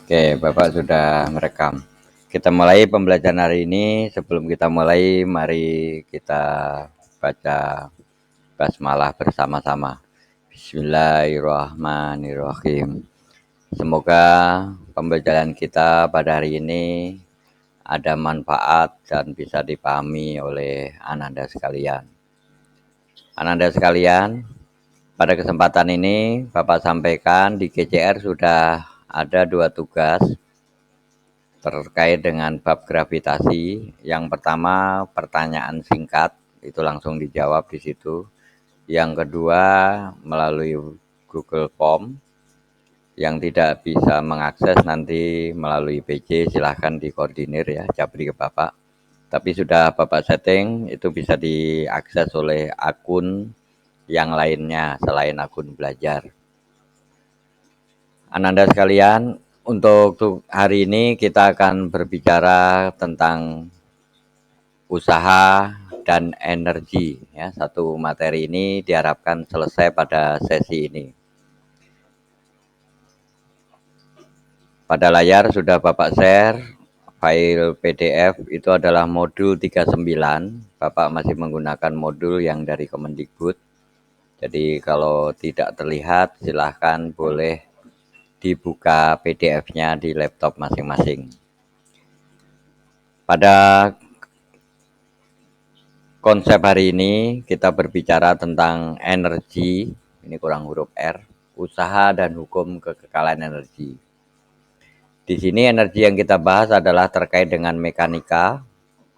Oke, Bapak sudah merekam. Kita mulai pembelajaran hari ini. Sebelum kita mulai, mari kita baca basmalah bersama-sama. Bismillahirrahmanirrahim. Semoga pembelajaran kita pada hari ini ada manfaat dan bisa dipahami oleh Ananda sekalian. Ananda sekalian, pada kesempatan ini Bapak sampaikan di GCR sudah ada 2 tugas terkait dengan bab gravitasi. Yang pertama pertanyaan singkat, itu langsung dijawab di situ. Yang kedua melalui Google Form. Yang tidak bisa mengakses nanti melalui PC silahkan dikoordinir ya, Japri ke Bapak. Tapi sudah Bapak setting, itu bisa diakses oleh akun yang lainnya selain akun belajar. Ananda sekalian, untuk hari ini kita akan berbicara tentang usaha dan energi ya. Satu materi ini diharapkan selesai pada sesi ini. Pada layar sudah Bapak share file PDF, itu adalah modul 39. Bapak masih menggunakan modul yang dari Kemendikbud. Jadi kalau tidak terlihat silahkan boleh dibuka PDF-nya di laptop masing-masing. Pada konsep hari ini kita berbicara tentang energi, ini kurang huruf R, usaha dan hukum kekekalan energi. Di sini energi yang kita bahas adalah terkait dengan mekanika,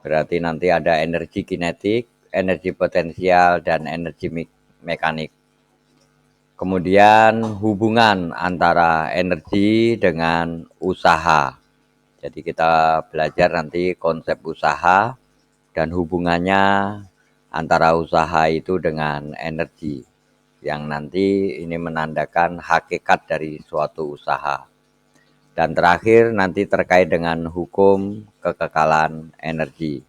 berarti nanti ada energi kinetik, energi potensial, dan energi mekanik. Kemudian hubungan antara energi dengan usaha. Jadi kita belajar nanti konsep usaha dan hubungannya antara usaha itu dengan energi, yang nanti ini menandakan hakikat dari suatu usaha. Dan terakhir nanti terkait dengan hukum kekekalan energi.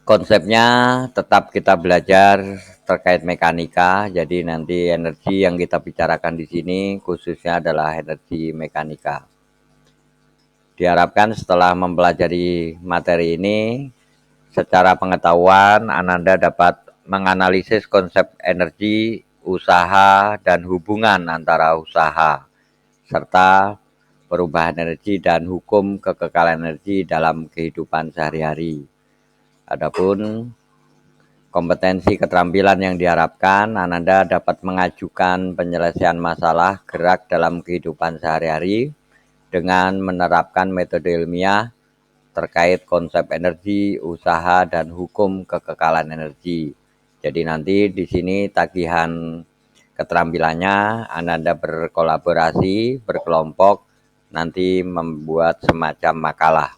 Konsepnya tetap kita belajar terkait mekanika, jadi nanti energi yang kita bicarakan di sini khususnya adalah energi mekanika. Diharapkan setelah mempelajari materi ini, secara pengetahuan Ananda dapat menganalisis konsep energi, usaha, dan hubungan antara usaha, serta perubahan energi dan hukum kekekalan energi dalam kehidupan sehari-hari. Adapun kompetensi keterampilan yang diharapkan, Ananda dapat mengajukan penyelesaian masalah gerak dalam kehidupan sehari-hari dengan menerapkan metode ilmiah terkait konsep energi, usaha, dan hukum kekekalan energi. Jadi nanti di sini tagihan keterampilannya Ananda berkolaborasi, berkelompok, nanti membuat semacam makalah.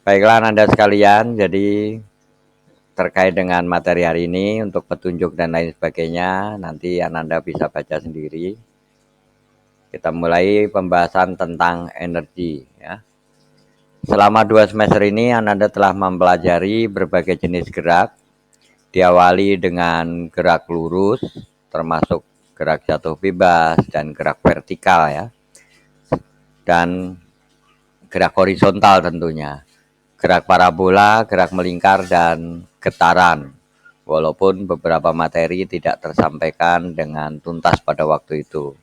Baiklah Ananda sekalian, jadi terkait dengan materi hari ini untuk petunjuk dan lain sebagainya nanti Ananda bisa baca sendiri. Kita mulai pembahasan tentang energi ya. Selama 2 semester ini Ananda telah mempelajari berbagai jenis gerak. Diawali dengan gerak lurus termasuk gerak jatuh bebas dan gerak vertikal ya. Dan gerak horizontal tentunya. Gerak parabola, gerak melingkar, dan getaran. Walaupun beberapa materi tidak tersampaikan dengan tuntas pada waktu itu.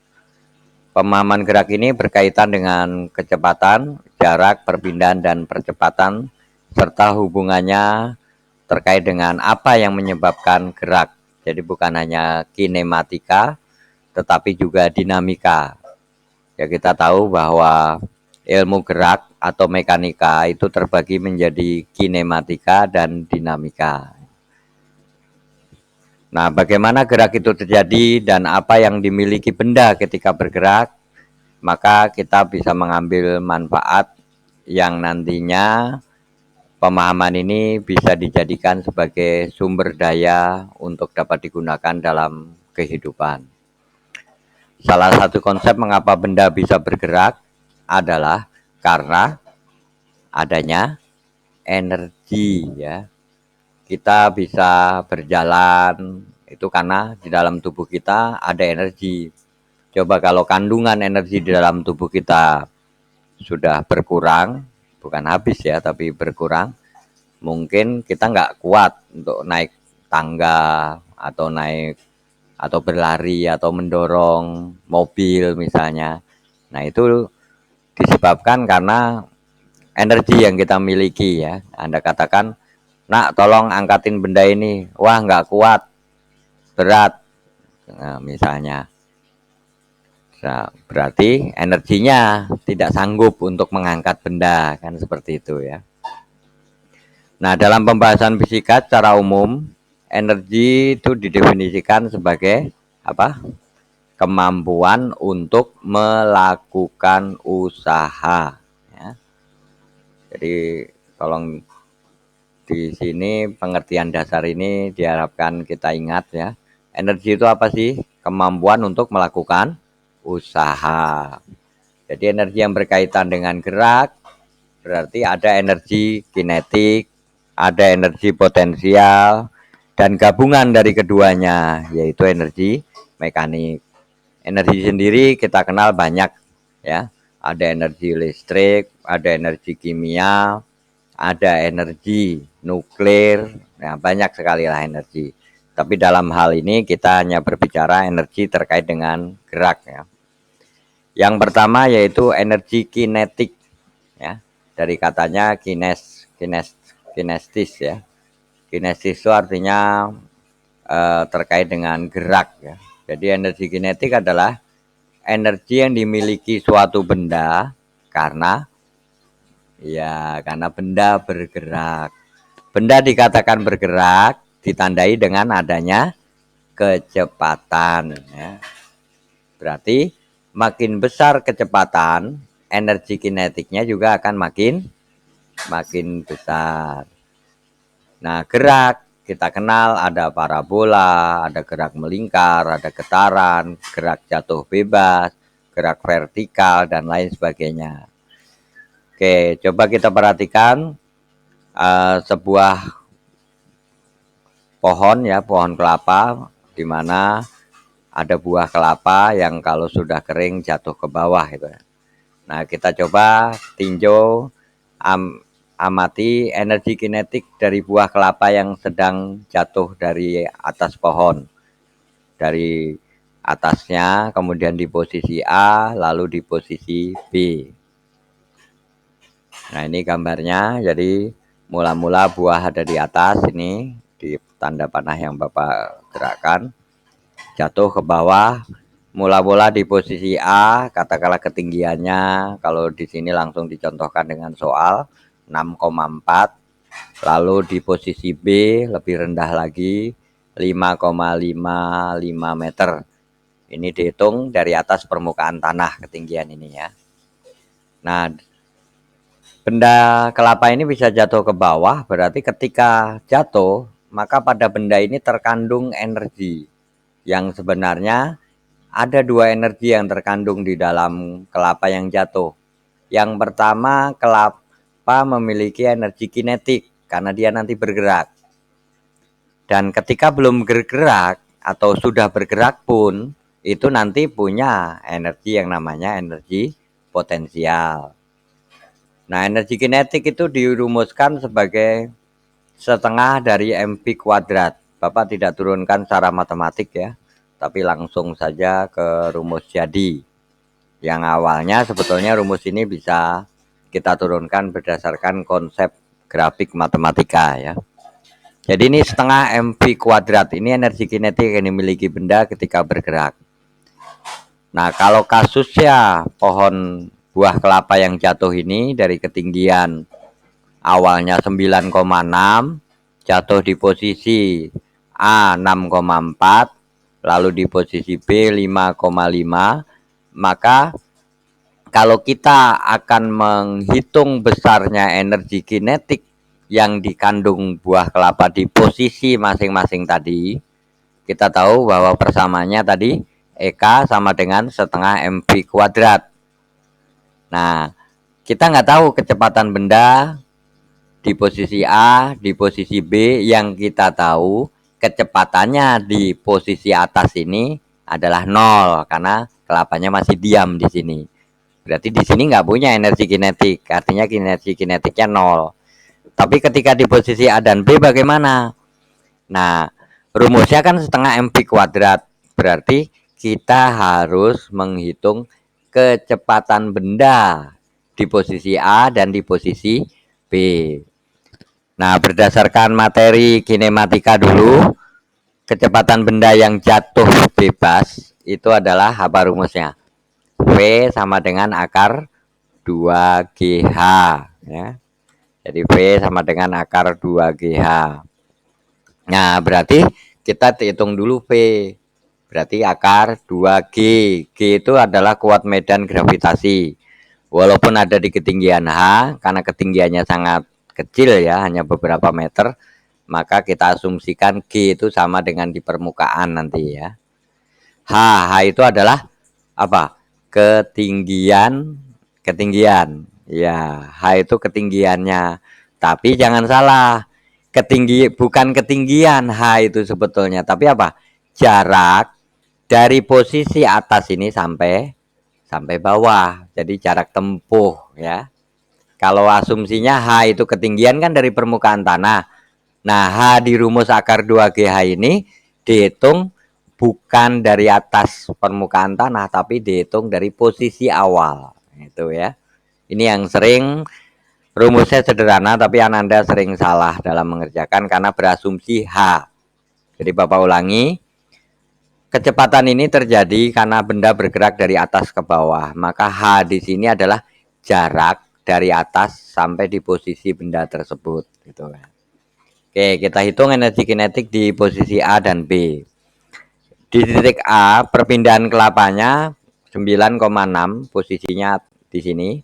Pemahaman gerak ini berkaitan dengan kecepatan, jarak, perpindahan, dan percepatan, serta hubungannya terkait dengan apa yang menyebabkan gerak. Jadi bukan hanya kinematika, tetapi juga dinamika. Ya kita tahu bahwa ilmu gerak atau mekanika itu terbagi menjadi kinematika dan dinamika. Nah, bagaimana gerak itu terjadi dan apa yang dimiliki benda ketika bergerak, maka kita bisa mengambil manfaat yang nantinya pemahaman ini bisa dijadikan sebagai sumber daya untuk dapat digunakan dalam kehidupan. Salah satu konsep mengapa benda bisa bergerak adalah karena adanya energi ya. Kita bisa berjalan Itu karena di dalam tubuh kita ada energi. Coba kalau kandungan energi di dalam tubuh kita sudah berkurang, bukan habis ya, tapi berkurang, mungkin kita nggak kuat untuk naik tangga atau naik atau berlari atau mendorong mobil misalnya. Nah itu disebabkan karena energi yang kita miliki ya. Anda katakan, nak tolong angkatin benda ini, wah nggak kuat, berat, nah, misalnya. Nah, berarti energinya tidak sanggup untuk mengangkat benda, kan seperti itu ya. Nah, dalam pembahasan fisika secara umum, energi itu didefinisikan sebagai apa? Kemampuan untuk melakukan usaha. Ya. Jadi, tolong di sini pengertian dasar ini diharapkan kita ingat ya. Energi itu apa sih? Kemampuan untuk melakukan usaha. Jadi energi yang berkaitan dengan gerak berarti ada energi kinetik, ada energi potensial, dan gabungan dari keduanya yaitu energi mekanik. Energi sendiri kita kenal banyak ya. Ada energi listrik, ada energi kimia, ada energi nuklir, ya banyak sekali lah energi. Tapi dalam hal ini kita hanya berbicara energi terkait dengan gerak ya. Yang pertama yaitu energi kinetik ya. Dari katanya kinestis ya. Kinestis itu artinya terkait dengan gerak ya. Jadi energi kinetik adalah energi yang dimiliki suatu benda karena benda bergerak. Benda dikatakan bergerak ditandai dengan adanya kecepatan ya. Berarti makin besar kecepatan, energi kinetiknya juga akan makin besar. Nah, gerak kita kenal ada parabola, ada gerak melingkar, ada getaran, gerak jatuh bebas, gerak vertikal, dan lain sebagainya. Oke, coba kita perhatikan sebuah pohon ya, pohon kelapa, di mana ada buah kelapa yang kalau sudah kering jatuh ke bawah gitu. Nah, kita coba tinjau amati energi kinetik dari buah kelapa yang sedang jatuh dari atas pohon. Dari atasnya, kemudian di posisi A, lalu di posisi B. Nah, ini gambarnya. Jadi, mula-mula buah ada di atas ini, di tanda panah yang Bapak gerakkan. Jatuh ke bawah, mula-mula di posisi A, katakanlah ketinggiannya, kalau di sini langsung dicontohkan dengan soal 6,4, lalu di posisi B lebih rendah lagi 5,55 meter. Ini dihitung dari atas permukaan tanah ketinggian ini ya. Nah, benda kelapa ini bisa jatuh ke bawah, berarti ketika jatuh, maka pada benda ini terkandung energi yang sebenarnya ada dua energi yang terkandung di dalam kelapa yang jatuh. Yang pertama, kelapa memiliki energi kinetik karena dia nanti bergerak. Dan ketika belum bergerak atau sudah bergerak pun, itu nanti punya energi yang namanya energi potensial. Nah, energi kinetik itu dirumuskan sebagai setengah dari mv kuadrat. Bapak tidak turunkan secara matematik ya, tapi langsung saja ke rumus jadi. Yang awalnya sebetulnya rumus ini bisa kita turunkan berdasarkan konsep grafik matematika ya. Jadi ini setengah mv kuadrat, ini energi kinetik yang dimiliki benda ketika bergerak. Nah, kalau kasusnya pohon buah kelapa yang jatuh ini dari ketinggian awalnya 9,6, jatuh di posisi A 6,4, lalu di posisi B 5,5, maka kalau kita akan menghitung besarnya energi kinetik yang dikandung buah kelapa di posisi masing-masing tadi, kita tahu bahwa persamaannya tadi EK sama dengan setengah mv kuadrat. Nah, kita nggak tahu kecepatan benda di posisi A, di posisi B. Yang kita tahu kecepatannya di posisi atas ini adalah 0 karena kelapanya masih diam di sini. Berarti di sini nggak punya energi kinetik, artinya energi kinetiknya 0. Tapi ketika di posisi A dan B bagaimana? Nah, rumusnya kan setengah mv kuadrat. Berarti kita harus menghitung kecepatan benda di posisi A dan di posisi B. Nah, berdasarkan materi kinematika dulu, kecepatan benda yang jatuh bebas itu adalah apa rumusnya? V sama dengan akar 2GH ya. Jadi V sama dengan akar 2GH. Nah, berarti kita hitung dulu V. Berarti akar 2G. G itu adalah kuat medan gravitasi. Walaupun ada di ketinggian H, karena ketinggiannya sangat kecil ya, hanya beberapa meter, maka kita asumsikan G itu sama dengan di permukaan nanti ya. H itu adalah apa? Ketinggian. Ya, H itu ketinggiannya. Tapi jangan salah, bukan ketinggian H itu sebetulnya, tapi apa? Jarak dari posisi atas ini sampai bawah. Jadi jarak tempuh ya. Kalau asumsinya H itu ketinggian kan dari permukaan tanah. Nah, H di rumus akar 2GH ini dihitung bukan dari atas permukaan tanah, tapi dihitung dari posisi awal. Itu ya. Ini yang sering rumusnya sederhana, tapi Ananda sering salah dalam mengerjakan karena berasumsi H. Jadi Bapak ulangi, kecepatan ini terjadi karena benda bergerak dari atas ke bawah. Maka H di sini adalah jarak dari atas sampai di posisi benda tersebut. Gitu. Oke, kita hitung energi kinetik di posisi A dan B. Di titik A, perpindahan kelapanya 9,6, posisinya di sini.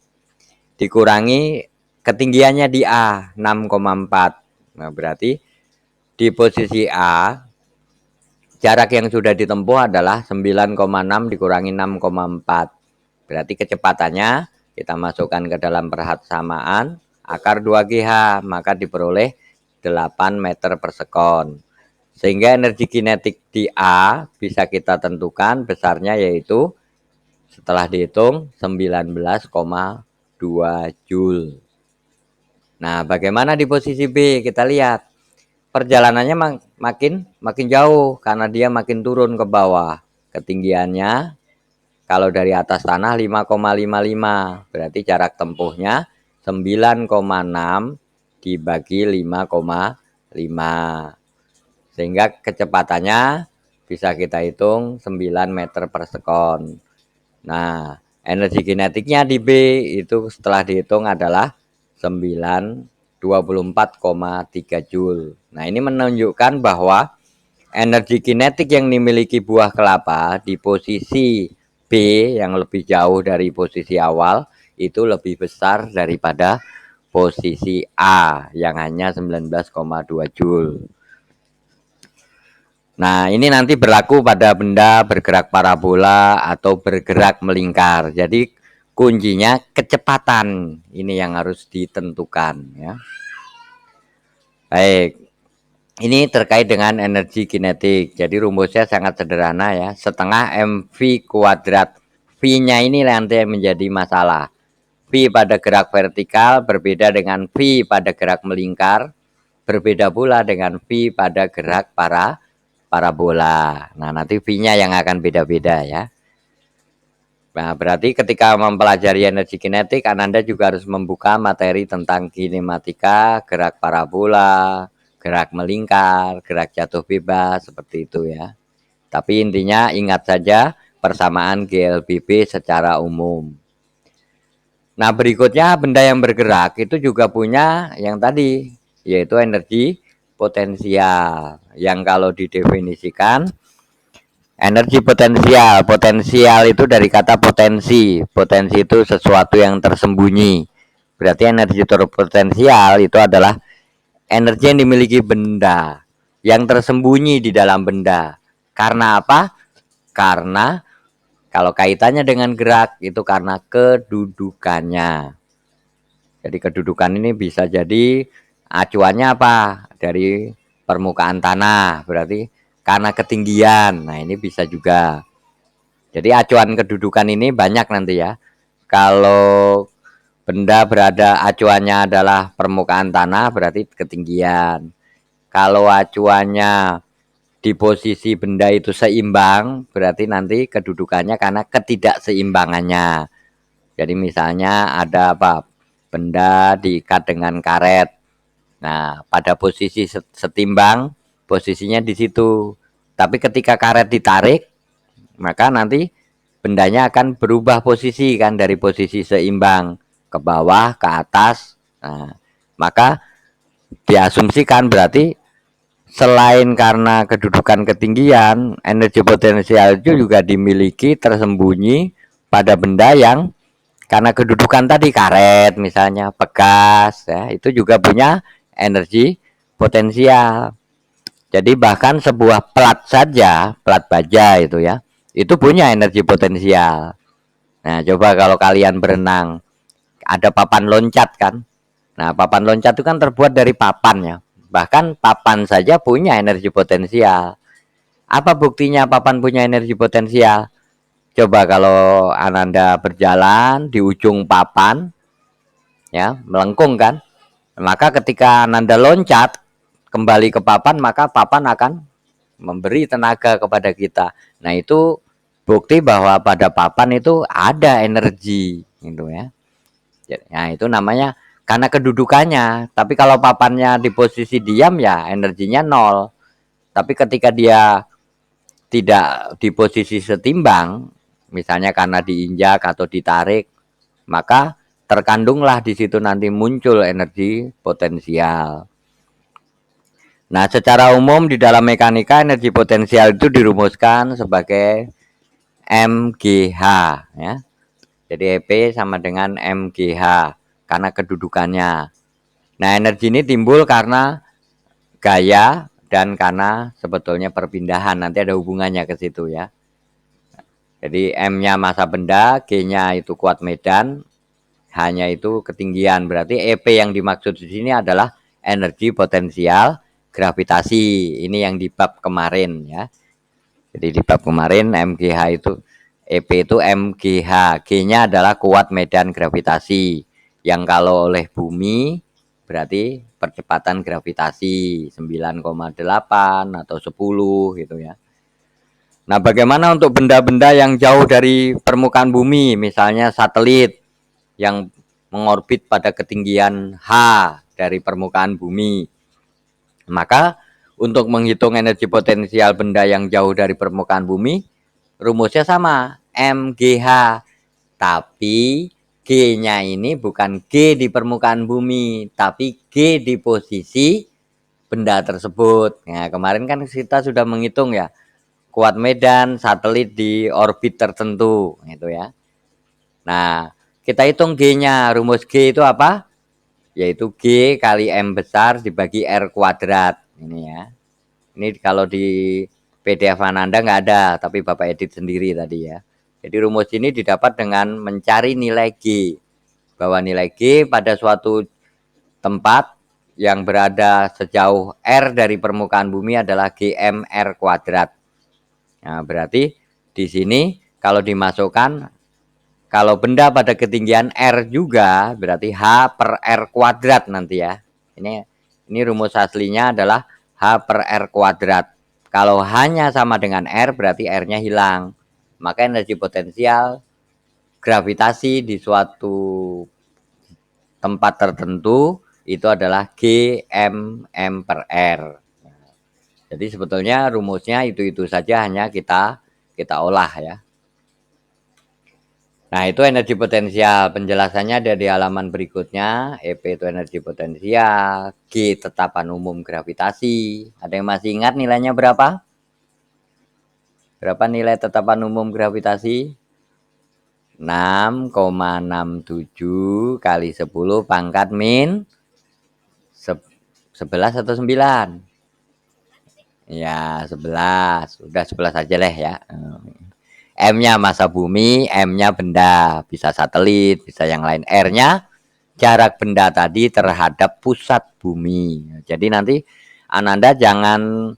Dikurangi ketinggiannya di A, 6,4. Nah, berarti di posisi A, jarak yang sudah ditempuh adalah 9,6 dikurangi 6,4. Berarti kecepatannya kita masukkan ke dalam persamaan akar 2GH, maka diperoleh 8 meter per sekon. Sehingga energi kinetik di A bisa kita tentukan besarnya yaitu setelah dihitung 19,2 Joule. Nah, bagaimana di posisi B? Kita lihat. Perjalanannya makin jauh karena dia makin turun ke bawah. Ketinggiannya kalau dari atas tanah 5,55, berarti jarak tempuhnya 9,6 dibagi 5,5. Sehingga kecepatannya bisa kita hitung 9 meter per sekon. Nah, energi kinetiknya di B itu setelah dihitung adalah 24,3 Joule. Nah, ini menunjukkan bahwa energi kinetik yang dimiliki buah kelapa di posisi B yang lebih jauh dari posisi awal itu lebih besar daripada posisi A yang hanya 19,2 Joule. Nah, ini nanti berlaku pada benda bergerak parabola atau bergerak melingkar. Jadi kuncinya kecepatan ini yang harus ditentukan ya. Baik. Ini terkait dengan energi kinetik. Jadi rumusnya sangat sederhana ya. Setengah mv kuadrat. V-nya ini nanti menjadi masalah. V pada gerak vertikal berbeda dengan V pada gerak melingkar. Berbeda pula dengan V pada gerak parabola. Nah, nanti V-nya yang akan beda-beda ya. Nah, berarti ketika mempelajari energi kinetik, Ananda juga harus membuka materi tentang kinematika, gerak parabola, gerak melingkar, gerak jatuh bebas, seperti itu ya. Tapi intinya ingat saja persamaan GLBB secara umum. Nah, berikutnya benda yang bergerak itu juga punya yang tadi, yaitu energi potensial. Yang kalau didefinisikan, energi potensial itu dari kata potensi. Potensi itu sesuatu yang tersembunyi. Berarti energi potensial itu adalah energi yang dimiliki benda, yang tersembunyi di dalam benda. Karena apa? Karena kalau kaitannya dengan gerak itu karena kedudukannya. Jadi kedudukan ini bisa jadi acuannya apa? Dari permukaan tanah, berarti karena ketinggian. Nah, ini bisa juga. Jadi acuan kedudukan ini banyak nanti ya. Kalau benda berada acuannya adalah permukaan tanah, berarti ketinggian. Kalau acuannya di posisi benda itu seimbang, berarti nanti kedudukannya karena ketidakseimbangannya. Jadi misalnya ada apa? Benda diikat dengan karet. Nah, pada posisi setimbang, posisinya di situ. Tapi ketika karet ditarik, maka nanti bendanya akan berubah posisi kan dari posisi seimbang ke bawah, ke atas. Nah, maka diasumsikan berarti selain karena kedudukan ketinggian, energi potensial itu juga dimiliki tersembunyi pada benda yang karena kedudukan tadi karet misalnya, pegas ya, itu juga punya energi potensial. Jadi bahkan sebuah plat saja, plat baja itu ya, itu punya energi potensial. Nah, coba kalau kalian berenang, ada papan loncat kan. Nah, papan loncat itu kan terbuat dari papan ya. Bahkan papan saja punya energi potensial. Apa buktinya papan punya energi potensial? Coba kalau Ananda berjalan di ujung papan, ya, melengkung kan. Maka ketika Ananda loncat kembali ke papan, maka papan akan memberi tenaga kepada kita. Nah, itu bukti bahwa pada papan itu ada energi, gitu ya. Nah, itu namanya karena kedudukannya. Tapi kalau papannya di posisi diam ya energinya nol. Tapi ketika dia tidak di posisi setimbang, misalnya karena diinjak atau ditarik, maka terkandunglah di situ nanti muncul energi potensial. Nah, secara umum di dalam mekanika energi potensial itu dirumuskan sebagai MGH ya. Jadi EP sama dengan MGH karena kedudukannya. Nah, energi ini timbul karena gaya dan karena sebetulnya perpindahan. Nanti ada hubungannya ke situ ya. Jadi M-nya massa benda, G-nya itu kuat medan, H-nya itu ketinggian. Berarti EP yang dimaksud di sini adalah energi potensial gravitasi. Ini yang di bab kemarin ya. Jadi di bab kemarin MGH itu EP itu MGH. G-nya adalah kuat medan gravitasi. Yang kalau oleh bumi berarti percepatan gravitasi 9,8 atau 10 gitu ya. Nah, bagaimana untuk benda-benda yang jauh dari permukaan bumi, misalnya satelit yang mengorbit pada ketinggian H dari permukaan bumi? Maka untuk menghitung energi potensial benda yang jauh dari permukaan bumi, rumusnya sama, MGH. Tapi G-nya ini bukan G di permukaan bumi, tapi G di posisi benda tersebut. Nah, kemarin kan kita sudah menghitung ya, kuat medan satelit di orbit tertentu, gitu ya. Nah, kita hitung G-nya. Rumus G itu apa? Yaitu G kali M besar dibagi R kuadrat. Ini ya. Ini kalau di PDF Ananda nggak ada, tapi Bapak edit sendiri tadi ya. Jadi rumus ini didapat dengan mencari nilai G. Bahwa nilai G pada suatu tempat yang berada sejauh R dari permukaan bumi adalah GM_R kuadrat. Nah, berarti di sini kalau dimasukkan, kalau benda pada ketinggian R juga berarti H per R kuadrat nanti ya. Ini rumus aslinya adalah H per R kuadrat. Kalau hanya sama dengan R berarti R-nya hilang. Maka energi potensial gravitasi di suatu tempat tertentu itu adalah G_M per R. Jadi sebetulnya rumusnya itu saja, hanya kita olah ya. Nah, itu energi potensial. Penjelasannya ada di halaman berikutnya. EP itu energi potensial, G tetapan umum gravitasi. Ada yang masih ingat nilainya berapa? Berapa nilai tetapan umum gravitasi? 6,67 kali 10 pangkat min 11 atau 9? Ya, 11. Udah 11 aja lah ya. M-nya massa bumi, M-nya benda, bisa satelit, bisa yang lain. R-nya jarak benda tadi terhadap pusat bumi. Jadi nanti Ananda jangan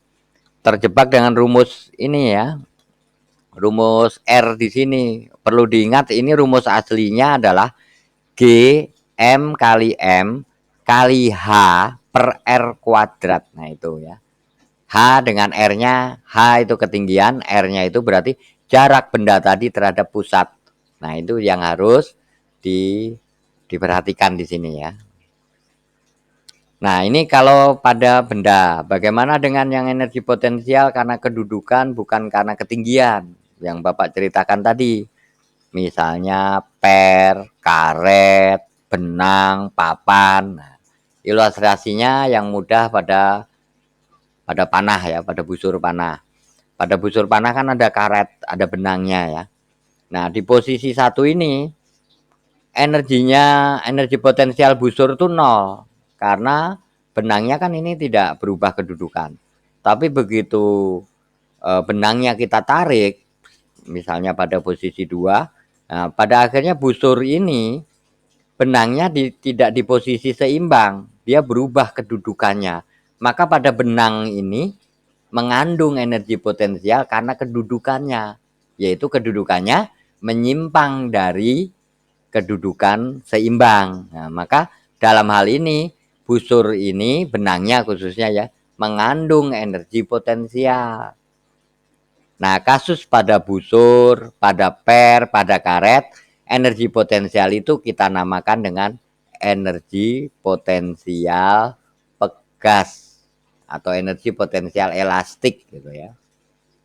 terjebak dengan rumus ini ya. Rumus R di sini. Perlu diingat ini rumus aslinya adalah G M kali M kali H per R kuadrat. Nah itu ya. H dengan R-nya, H itu ketinggian, R-nya itu berarti jarak benda tadi terhadap pusat. Nah itu yang harus diperhatikan di sini ya. Nah ini kalau pada benda, bagaimana dengan yang energi potensial karena kedudukan bukan karena ketinggian yang Bapak ceritakan tadi. Misalnya per, karet, benang, papan. Nah, ilustrasinya yang mudah pada panah ya, pada busur panah. Pada busur panah kan ada karet, ada benangnya ya. Nah, di posisi satu ini energi potensial busur itu nol karena benangnya kan ini tidak berubah kedudukan. Tapi begitu benangnya kita tarik, misalnya pada posisi 2, nah, pada akhirnya busur ini benangnya tidak di posisi seimbang, dia berubah kedudukannya. Maka pada benang ini mengandung energi potensial karena kedudukannya, yaitu kedudukannya menyimpang dari kedudukan seimbang. Nah, maka dalam hal ini busur ini benangnya khususnya ya mengandung energi potensial. Nah, kasus pada busur, pada per, pada karet, energi potensial itu kita namakan dengan energi potensial pegas atau energi potensial elastik gitu ya.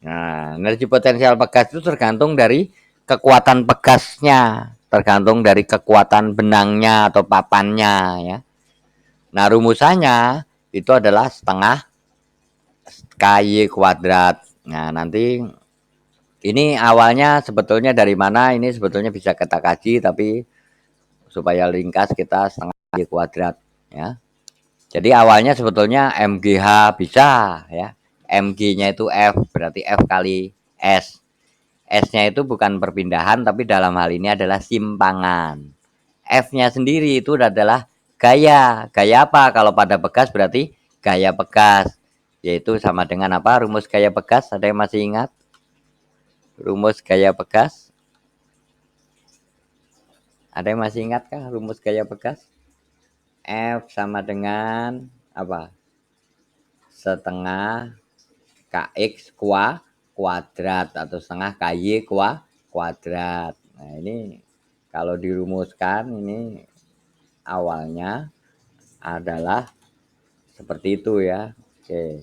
Nah, energi potensial pegas itu tergantung dari kekuatan pegasnya, tergantung dari kekuatan benangnya atau papannya ya. Nah, rumusannya itu adalah setengah KY kuadrat. Nah, nanti ini awalnya sebetulnya dari mana ini sebetulnya bisa kita kaji, tapi supaya ringkas kita setengah KY kuadrat ya. Jadi awalnya sebetulnya MGH bisa ya. MG-nya itu F, berarti F kali S. S-nya itu bukan perpindahan, tapi dalam hal ini adalah simpangan. F-nya sendiri itu adalah gaya. Gaya apa? Kalau pada pegas berarti gaya pegas. Yaitu sama dengan apa? Rumus gaya pegas, ada yang masih ingat? Rumus gaya pegas? Ada yang masih ingatkah rumus gaya pegas? F sama dengan apa? Setengah KX kuadrat atau setengah KY kuadrat. Nah ini kalau dirumuskan ini awalnya adalah seperti itu ya. Oke,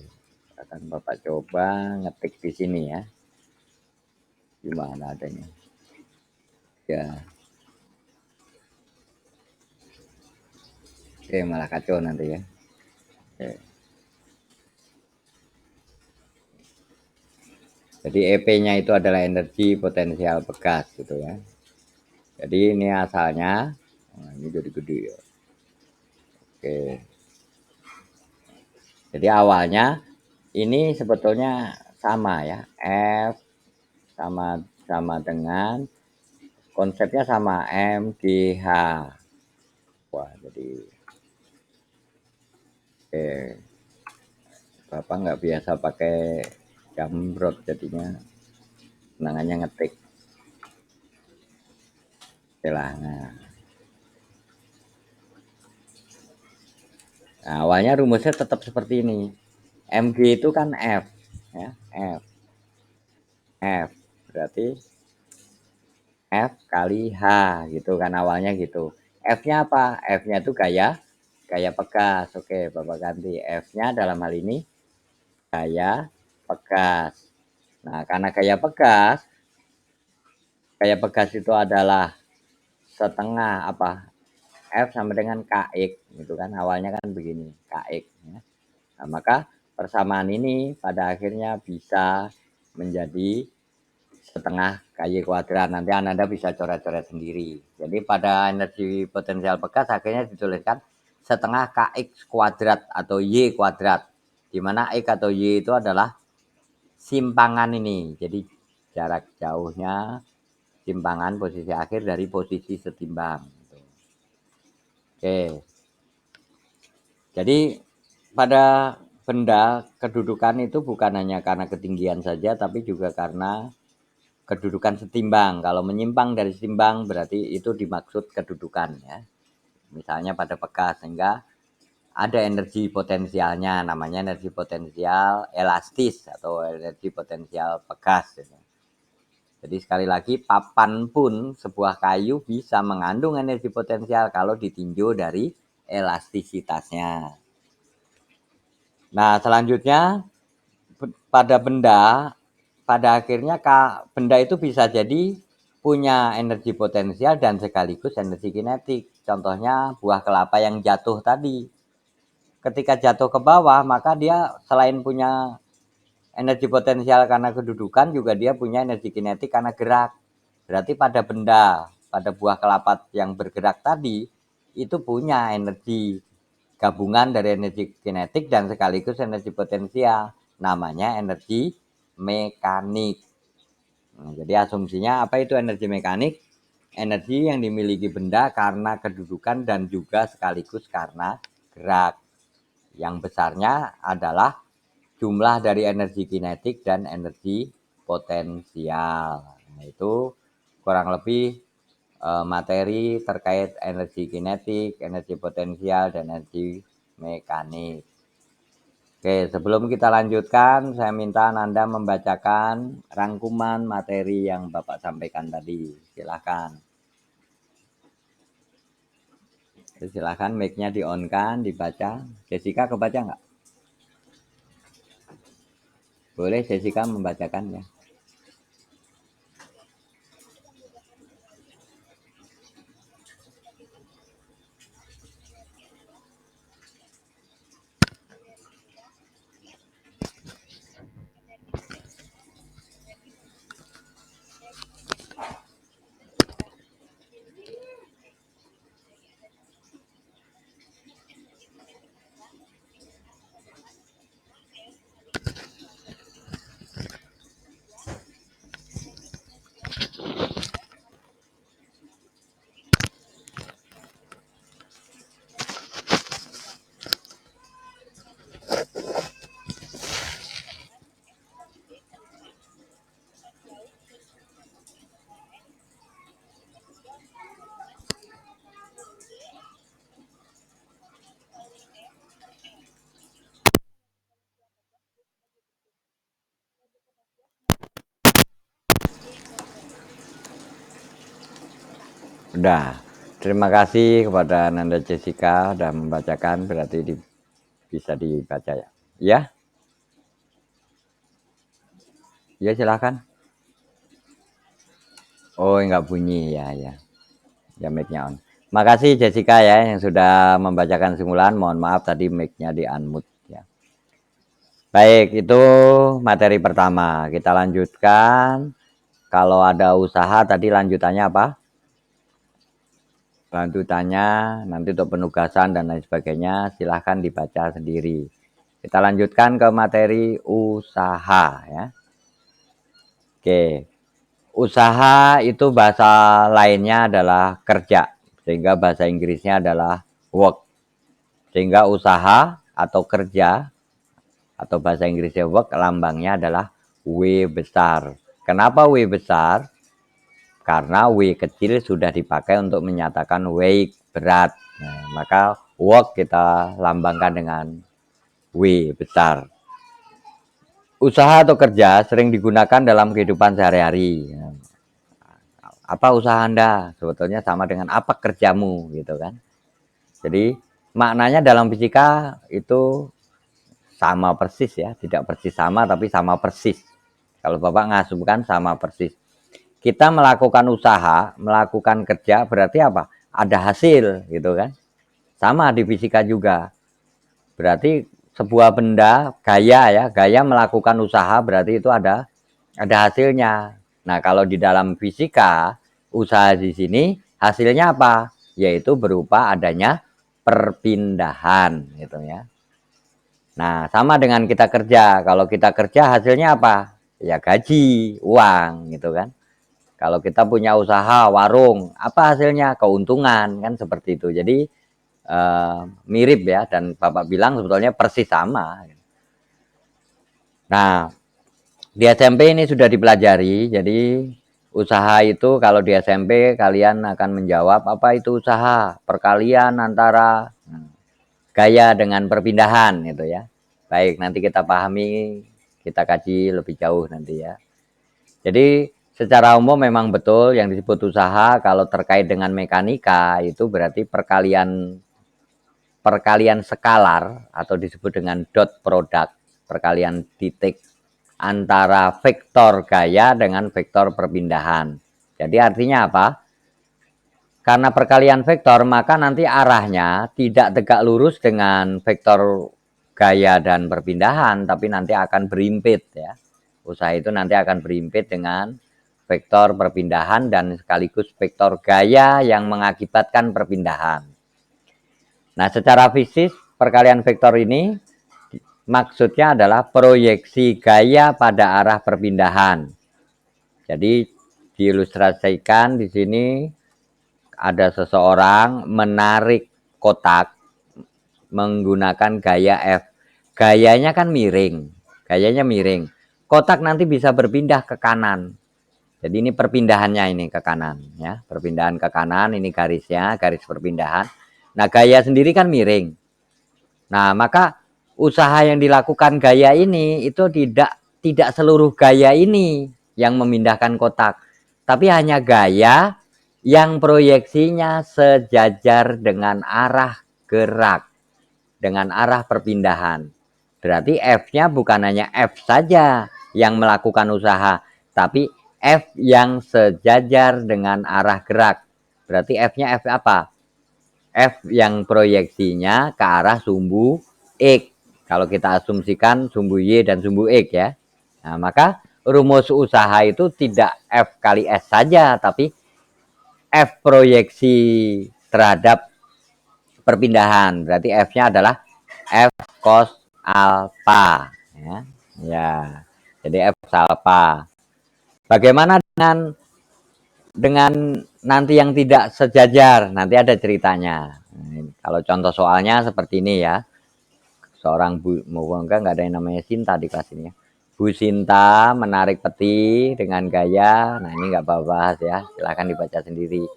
akan Bapak coba ngetik di sini ya. Gimana adanya? Ya, oke malah kacau nanti ya. Oke. Jadi EP-nya itu adalah energi potensial pegas gitu ya. Jadi ini asalnya, nah ini jadi gede ya. Oke. Jadi awalnya ini sebetulnya sama ya, F sama sama dengan konsepnya sama MGH. Wah, jadi Bapak nggak biasa pakai jamrot jadinya senangannya ngetik. Okelah, nah, awalnya rumusnya tetap seperti ini. MG itu kan F ya, F berarti F kali H gitu kan awalnya gitu. F-nya apa? F-nya itu gaya pegas. Oke, Bapak ganti. F-nya dalam hal ini gaya pegas. Nah, karena gaya pegas itu adalah setengah apa? F sama dengan KX gitu kan. Awalnya kan begini, KX ya. Nah, maka persamaan ini pada akhirnya bisa menjadi setengah KY kuadrat. Nanti Anda bisa coret-coret sendiri. Jadi pada energi potensial pegas akhirnya dituliskan setengah KX kuadrat atau Y kuadrat. Di mana X atau Y itu adalah simpangan ini. Jadi jarak jauhnya simpangan posisi akhir dari posisi setimbang. Oke. Jadi pada benda kedudukan itu bukan hanya karena ketinggian saja, tapi juga karena kedudukan setimbang. Kalau menyimpang dari setimbang berarti itu dimaksud kedudukan ya. Misalnya pada pegas, sehingga ada energi potensialnya, namanya energi potensial elastis atau energi potensial pegas. Jadi sekali lagi, papan pun sebuah kayu bisa mengandung energi potensial kalau ditinjau dari elastisitasnya. Nah, selanjutnya pada benda, pada akhirnya benda itu bisa jadi punya energi potensial dan sekaligus energi kinetik. Contohnya buah kelapa yang jatuh tadi. Ketika jatuh ke bawah, maka dia selain punya energi potensial karena kedudukan, juga dia punya energi kinetik karena gerak. Berarti pada benda, pada buah kelapa yang bergerak tadi, itu punya energi gabungan dari energi kinetik dan sekaligus energi potensial. Namanya energi mekanik. Nah, jadi asumsinya apa itu energi mekanik? Energi yang dimiliki benda karena kedudukan dan juga sekaligus karena gerak. Yang besarnya adalah jumlah dari energi kinetik dan energi potensial. Nah, itu kurang lebih materi terkait energi kinetik, energi potensial, dan energi mekanik. Oke, sebelum kita lanjutkan, saya minta Anda membacakan rangkuman materi yang Bapak sampaikan tadi. Silakan. Silakan mic-nya di-on-kan, dibaca. Jessica kebaca nggak? Boleh Jessica membacakan ya. Udah. Terima kasih kepada Nanda Jessica sudah membacakan, berarti bisa dibaca ya. Ya? Ya silakan. Oh, enggak bunyi ya ya. Ya mic-nya on. Makasih Jessica ya yang sudah membacakan simulan. Mohon maaf tadi mic-nya di unmute ya. Baik, itu materi pertama. Kita lanjutkan. Kalau ada usaha tadi lanjutannya apa? Lanjutannya nanti untuk penugasan dan lain sebagainya silahkan dibaca sendiri. Kita lanjutkan ke materi usaha ya. Oke. Usaha itu bahasa lainnya adalah kerja, sehingga bahasa Inggrisnya adalah work. Sehingga usaha atau kerja atau bahasa Inggrisnya work, lambangnya adalah W besar. Kenapa W besar? Karena W kecil sudah dipakai untuk menyatakan weight, berat. Nah, maka work kita lambangkan dengan W besar. Usaha atau kerja sering digunakan dalam kehidupan sehari-hari. Apa usaha Anda? Sebetulnya sama dengan apa kerjamu gitu kan. Jadi maknanya dalam fisika itu sama persis ya, tidak persis sama tapi sama persis. Kalau Bapak ngasumkan sama persis. Kita melakukan usaha, melakukan kerja berarti apa? Ada hasil gitu kan. Sama di fisika juga. Berarti sebuah benda gaya ya, gaya melakukan usaha berarti itu ada hasilnya. Nah, kalau di dalam fisika, usaha di sini hasilnya apa? Yaitu berupa adanya perpindahan gitu ya. Nah, sama dengan kita kerja. Kalau kita kerja hasilnya apa? Ya gaji, uang gitu kan. Kalau kita punya usaha warung, apa hasilnya? Keuntungan kan seperti itu. Jadi mirip ya, dan Bapak bilang sebetulnya persis sama. Nah, di SMP ini sudah dipelajari, jadi usaha itu kalau di SMP kalian akan menjawab apa itu usaha, perkalian antara gaya dengan perpindahan gitu ya. Baik, nanti kita pahami, kita kaji lebih jauh nanti ya. Jadi secara umum memang betul yang disebut usaha kalau terkait dengan mekanika itu berarti perkalian skalar atau disebut dengan dot product, perkalian titik antara vektor gaya dengan vektor perpindahan. Jadi artinya apa? Karena perkalian vektor maka nanti arahnya tidak tegak lurus dengan vektor gaya dan perpindahan, tapi nanti akan berimpit ya. Usaha itu nanti akan berimpit dengan vektor perpindahan dan sekaligus vektor gaya yang mengakibatkan perpindahan. Nah, secara fisik perkalian vektor ini maksudnya adalah proyeksi gaya pada arah perpindahan. Jadi diilustrasikan di sini ada seseorang menarik kotak menggunakan gaya F. Gayanya kan miring. Gayanya miring. Kotak nanti bisa berpindah ke kanan. Jadi ini perpindahannya ini ke kanan ya. Perpindahan ke kanan ini garisnya, garis perpindahan. Nah, gaya sendiri kan miring. Nah, maka usaha yang dilakukan gaya ini itu tidak seluruh gaya ini yang memindahkan kotak, tapi hanya gaya yang proyeksinya sejajar dengan arah gerak, dengan arah perpindahan. Berarti F-nya bukan hanya F saja yang melakukan usaha, tapi F yang sejajar dengan arah gerak. Berarti F-nya F apa? F yang proyeksinya ke arah sumbu X. Kalau kita asumsikan sumbu Y dan sumbu X ya. Nah, maka rumus usaha itu tidak F kali S saja, tapi F proyeksi terhadap perpindahan. Berarti F-nya adalah F cos alpha. Ya. Ya. Jadi F cos alpha. Bagaimana dengan nanti yang tidak sejajar? Nanti ada ceritanya. Kalau contoh soalnya seperti ini ya. Seorang Bu, enggak ada yang namanya Sinta di kelas ini ya. Bu Sinta menarik peti dengan gaya, nah ini nggak bahas ya, silahkan dibaca sendiri.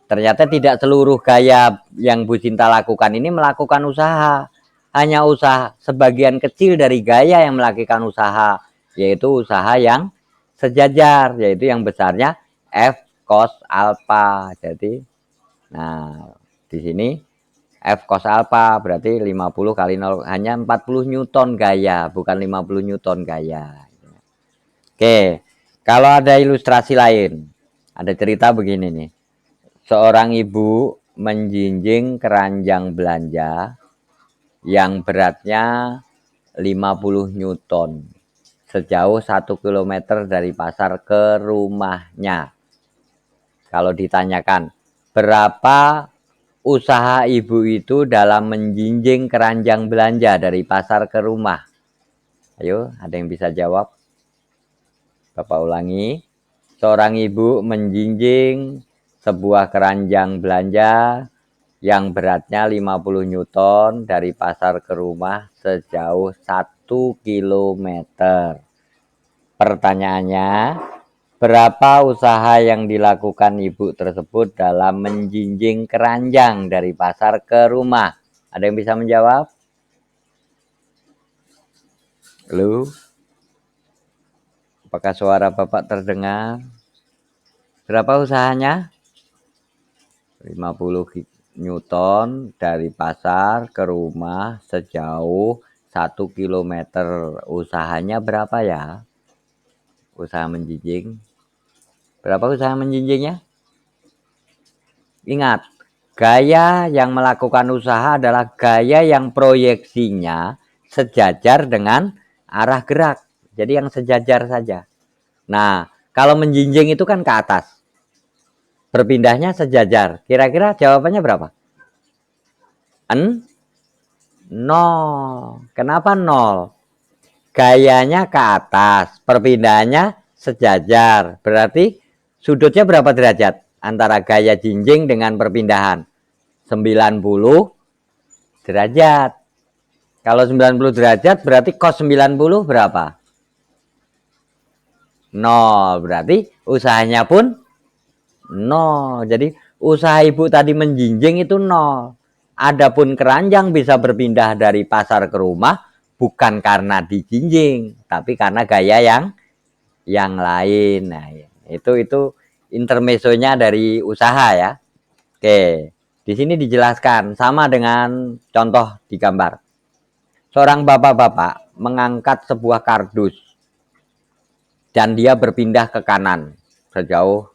Ternyata tidak seluruh gaya yang Bu Sinta lakukan ini melakukan usaha. Hanya usaha sebagian kecil dari gaya yang melakukan usaha, yaitu usaha yang sejajar, yaitu yang besarnya F cos alpha. Jadi, nah di sini F cos alpha berarti 50 kali 0, hanya 40 Newton gaya, bukan 50 Newton gaya. Oke, kalau ada ilustrasi lain, ada cerita begini nih. Seorang ibu menjinjing keranjang belanja yang beratnya 50 Newton sejauh 1 km dari pasar ke rumahnya. Kalau ditanyakan, berapa usaha ibu itu dalam menjinjing keranjang belanja dari pasar ke rumah? Ayo, ada yang bisa jawab? Bapak ulangi. Seorang ibu menjinjing sebuah keranjang belanja yang beratnya 50 Newton dari pasar ke rumah sejauh 1 km. Pertanyaannya, berapa usaha yang dilakukan ibu tersebut dalam menjinjing keranjang dari pasar ke rumah? Ada yang bisa menjawab? Halo? Apakah suara Bapak terdengar? Berapa usahanya? 50 Newton dari pasar ke rumah sejauh 1 km. Usahanya berapa ya? Usaha menjinjing. Berapa usaha menjinjingnya? Ingat, gaya yang melakukan usaha adalah gaya yang proyeksinya sejajar dengan arah gerak. Jadi yang sejajar saja. Nah, kalau menjinjing itu kan ke atas. Berpindahnya sejajar. Kira-kira jawabannya berapa? 0. Kenapa 0? Gayanya ke atas, perpindahannya sejajar. Berarti sudutnya berapa derajat antara gaya jinjing dengan perpindahan? 90 derajat. Kalau 90 derajat berarti cos 90 berapa? nol. Berarti usahanya pun nol. Jadi usaha ibu tadi menjinjing itu nol. Adapun keranjang bisa berpindah dari pasar ke rumah bukan karena dijinjing, tapi karena gaya yang lain. Nah, itu intermezzonya dari usaha ya. Oke, di sini dijelaskan sama dengan contoh di gambar. Seorang bapak-bapak mengangkat sebuah kardus dan dia berpindah ke kanan sejauh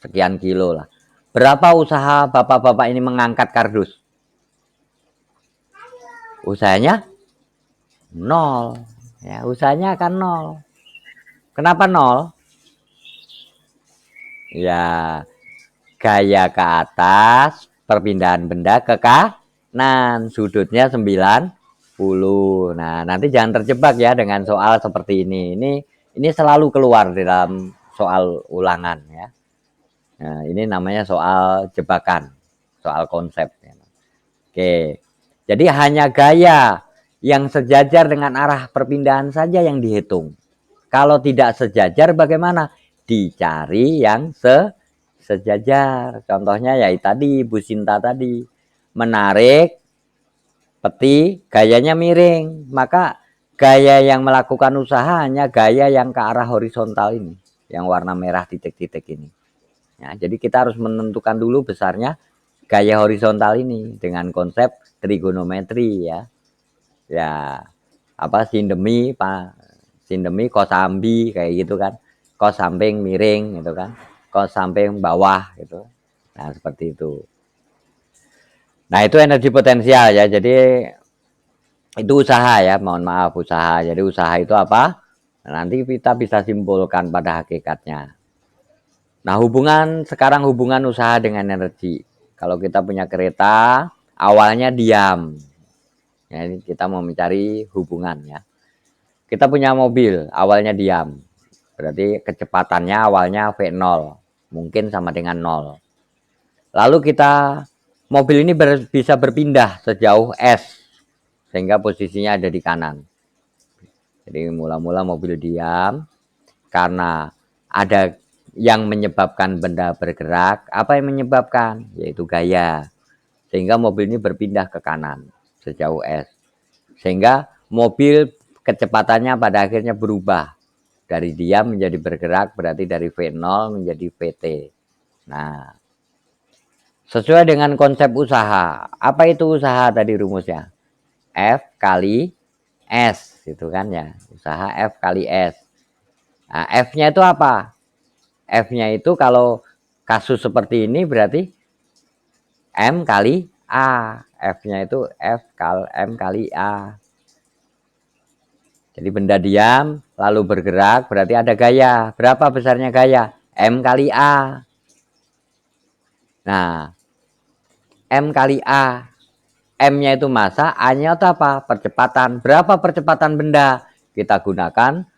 sekian kilo lah. Berapa usaha bapak-bapak ini mengangkat kardus? Usahanya nol. Ya, usahanya akan nol. Kenapa nol? Ya, gaya ke atas, perpindahan benda ke kanan, sudutnya 90. Nah, nanti jangan terjebak ya dengan soal seperti ini. Ini selalu keluar di dalam soal ulangan ya. Nah, ini namanya soal jebakan, soal konsep. Oke, jadi hanya gaya yang sejajar dengan arah perpindahan saja yang dihitung. Kalau tidak sejajar bagaimana? Dicari yang sejajar. Contohnya ya tadi Bu Sinta tadi menarik peti gayanya miring, maka gaya yang melakukan usaha hanya gaya yang ke arah horizontal ini, yang warna merah titik-titik ini. Ya, jadi kita harus menentukan dulu besarnya gaya horizontal ini dengan konsep trigonometri ya. Ya, apa sindemi, kosambi kayak gitu kan. Kos samping miring gitu kan. Kos samping bawah gitu. Nah, seperti itu. Nah, itu energi potensial ya. Jadi itu usaha ya, mohon maaf usaha. Jadi usaha itu apa? Nanti kita bisa simpulkan pada hakikatnya. Nah, sekarang hubungan usaha dengan energi. Kalau kita punya kereta, awalnya diam. Ya, ini kita mau mencari hubungan ya. Kita punya mobil, awalnya diam. Berarti kecepatannya awalnya V0, mungkin sama dengan 0. Lalu mobil ini bisa berpindah sejauh S, sehingga posisinya ada di kanan. Jadi mula-mula mobil diam, karena ada yang menyebabkan benda bergerak. Apa yang menyebabkan? Yaitu gaya. Sehingga mobil ini berpindah ke kanan sejauh S. Sehingga mobil kecepatannya pada akhirnya berubah. Dari diam menjadi bergerak, berarti dari V0 menjadi VT. Nah, sesuai dengan konsep usaha. Apa itu usaha tadi rumusnya? F kali S, itu kan ya. Usaha F kali S. Nah, F-nya itu apa? F-nya itu kalau kasus seperti ini berarti M kali A. F-nya itu M kali A. Jadi benda diam lalu bergerak berarti ada gaya. Berapa besarnya gaya? M kali A. Nah, M kali A. M-nya itu massa, A-nya itu apa? Percepatan. Berapa percepatan benda? Kita gunakan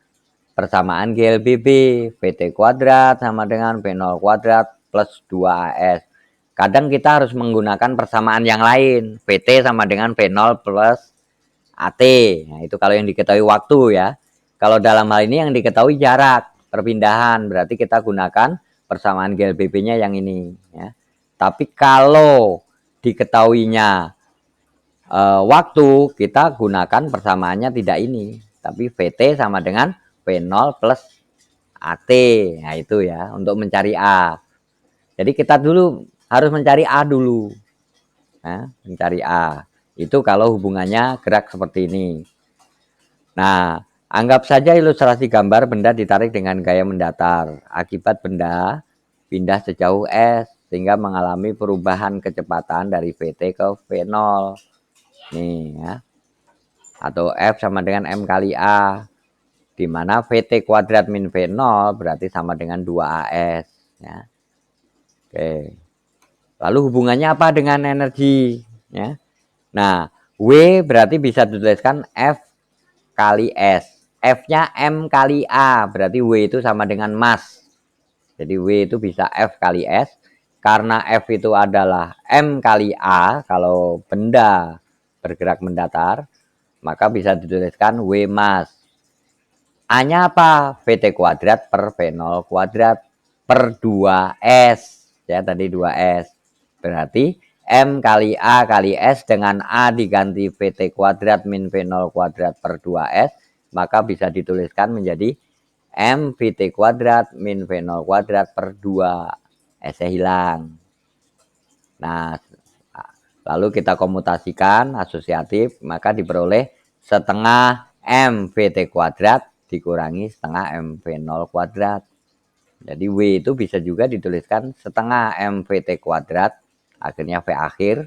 persamaan GLBB. VT kuadrat sama dengan V0 kuadrat plus 2AS. Kadang kita harus menggunakan persamaan yang lain. VT sama dengan V0 plus AT. Nah, itu kalau yang diketahui waktu ya. Kalau dalam hal ini yang diketahui jarak perpindahan, berarti kita gunakan persamaan GLBB-nya yang ini ya. Tapi kalau diketahuinya waktu, kita gunakan persamaannya tidak ini, tapi VT sama dengan V0 plus AT. Nah, itu ya untuk mencari A. Jadi kita dulu harus mencari A dulu. Nah, mencari A. Itu kalau hubungannya gerak seperti ini. Nah, anggap saja ilustrasi gambar benda ditarik dengan gaya mendatar. Akibat benda pindah sejauh S sehingga mengalami perubahan kecepatan dari VT ke V0. Nih ya. Atau F sama dengan M kali A. Di mana VT kuadrat min V0 berarti sama dengan 2AS ya. Oke. Lalu hubungannya apa dengan energi ya? Nah, W berarti bisa dituliskan F kali S. F-nya M kali A, berarti W itu sama dengan mass. Jadi W itu bisa F kali S. Karena F itu adalah M kali A, kalau benda bergerak mendatar, maka bisa dituliskan W mass. A-nya apa? VT kuadrat per V0 kuadrat per 2S. Ya, tadi 2S. Berarti M kali A kali S dengan A diganti VT kuadrat min V0 kuadrat per 2S. Maka bisa dituliskan menjadi M VT kuadrat min V0 kuadrat per 2. S-nya hilang. Nah, lalu kita komutasikan asosiatif. Maka diperoleh setengah M VT kuadrat dikurangi setengah MV0 kuadrat. Jadi W itu bisa juga dituliskan setengah MVT kuadrat, akhirnya V akhir,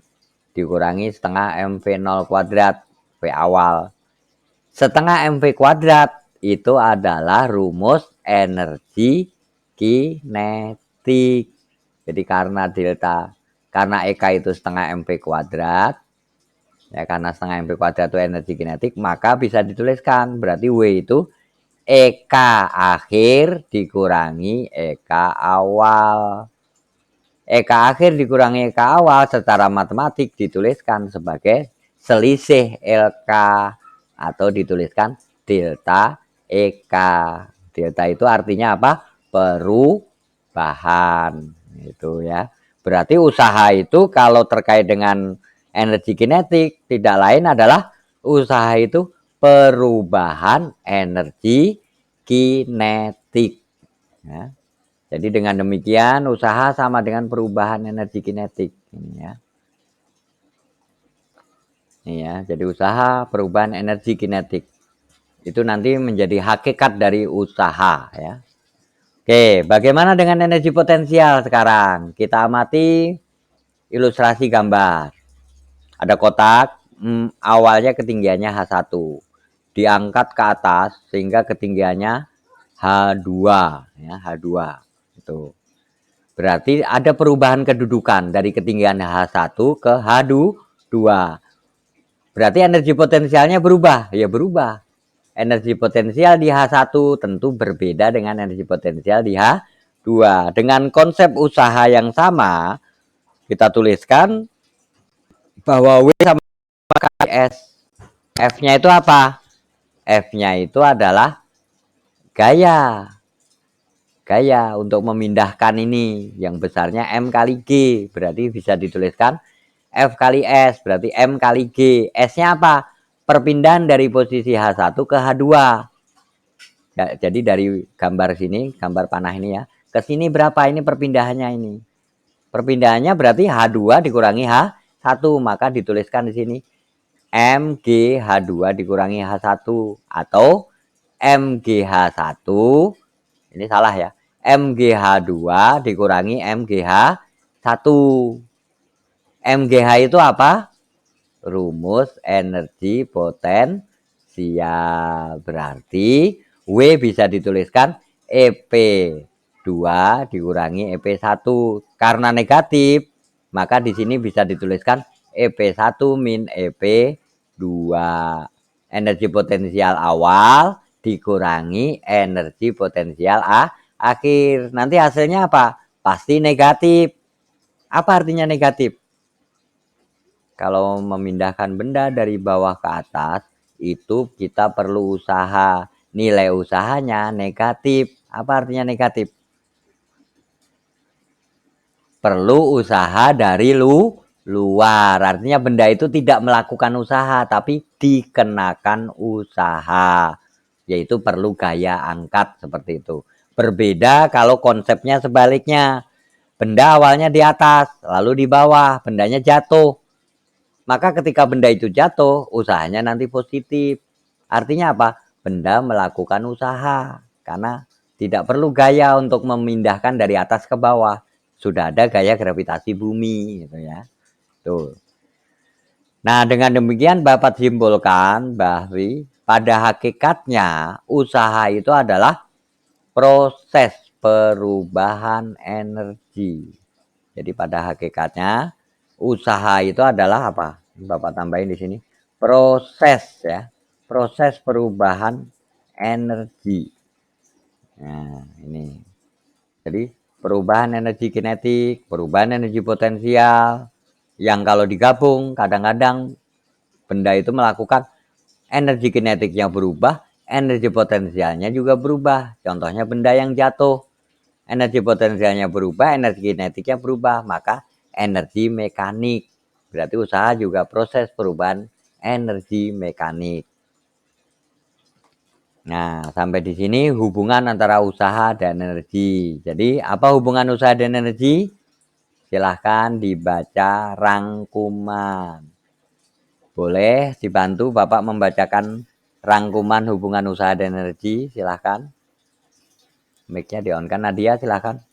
dikurangi setengah MV0 kuadrat, V awal. Setengah MV kuadrat itu adalah rumus energi kinetik. Jadi karena EK itu setengah MV kuadrat, ya karena setengah MV kuadrat itu energi kinetik, maka bisa dituliskan berarti W itu EK akhir dikurangi EK awal. EK akhir dikurangi EK awal secara matematik dituliskan sebagai selisih LK atau dituliskan delta EK. Delta itu artinya apa? Perubahan. Itu ya. Berarti usaha itu kalau terkait dengan energi kinetik tidak lain adalah usaha itu perubahan energi kinetik. Ya. Jadi dengan demikian usaha sama dengan perubahan energi kinetik. Ini ya. Ini ya. Jadi usaha perubahan energi kinetik. Itu nanti menjadi hakikat dari usaha ya. Oke, bagaimana dengan energi potensial sekarang? Kita amati ilustrasi gambar. Ada kotak, awalnya ketinggiannya H1. Diangkat ke atas sehingga ketinggiannya H2 ya, H2 itu. Berarti ada perubahan kedudukan dari ketinggian H1 ke H2. Berarti energi potensialnya berubah, ya berubah. Energi potensial di H1 tentu berbeda dengan energi potensial di H2. Dengan konsep usaha yang sama, kita tuliskan bahwa W sama kali S. F-nya itu apa? F-nya itu adalah gaya. Gaya untuk memindahkan ini yang besarnya M kali G. Berarti bisa dituliskan F kali S. Berarti M kali G. S-nya apa? Perpindahan dari posisi H1 ke H2. Ya, jadi dari gambar sini, gambar panah ini ya. Ke sini berapa ini perpindahannya ini? Perpindahannya berarti H2 dikurangi H1. Maka dituliskan di sini MGH2 dikurangi H1 atau MGH1, ini salah ya, MGH2 dikurangi MGH1. MGH itu apa? Rumus energi potensial. Berarti W bisa dituliskan EP2 dikurangi EP1. Karena negatif, maka di sini bisa dituliskan EP1 min EP2. Energi potensial awal dikurangi energi potensial akhir. Nanti hasilnya apa? Pasti negatif. Apa artinya negatif? Kalau memindahkan benda dari bawah ke atas, itu kita perlu usaha. Nilai usahanya negatif. Apa artinya negatif? Perlu usaha dari luar. Artinya benda itu tidak melakukan usaha, tapi dikenakan usaha. Yaitu perlu gaya angkat seperti itu. Berbeda kalau konsepnya sebaliknya. Benda awalnya di atas, lalu di bawah, bendanya jatuh. Maka ketika benda itu jatuh, usahanya nanti positif. Artinya apa? Benda melakukan usaha. Karena tidak perlu gaya untuk memindahkan dari atas ke bawah. Sudah ada gaya gravitasi bumi gitu ya. Tuh. Nah, dengan demikian Bapak simpulkan bahwa pada hakikatnya usaha itu adalah proses perubahan energi. Jadi pada hakikatnya usaha itu adalah apa? Bapak tambahin di sini. Proses ya. Proses perubahan energi. Nah, ini. Jadi perubahan energi kinetik, perubahan energi potensial yang kalau digabung kadang-kadang benda itu melakukan energi kinetiknya berubah, energi potensialnya juga berubah. Contohnya benda yang jatuh, energi potensialnya berubah, energi kinetiknya berubah, maka energi mekanik. Berarti usaha juga proses perubahan energi mekanik. Nah, sampai di sini hubungan antara usaha dan energi. Jadi, apa hubungan usaha dan energi? Silahkan dibaca rangkuman. Boleh dibantu Bapak membacakan rangkuman hubungan usaha dan energi? Silahkan. Mic-nya di-on-kan. Nadia, silahkan.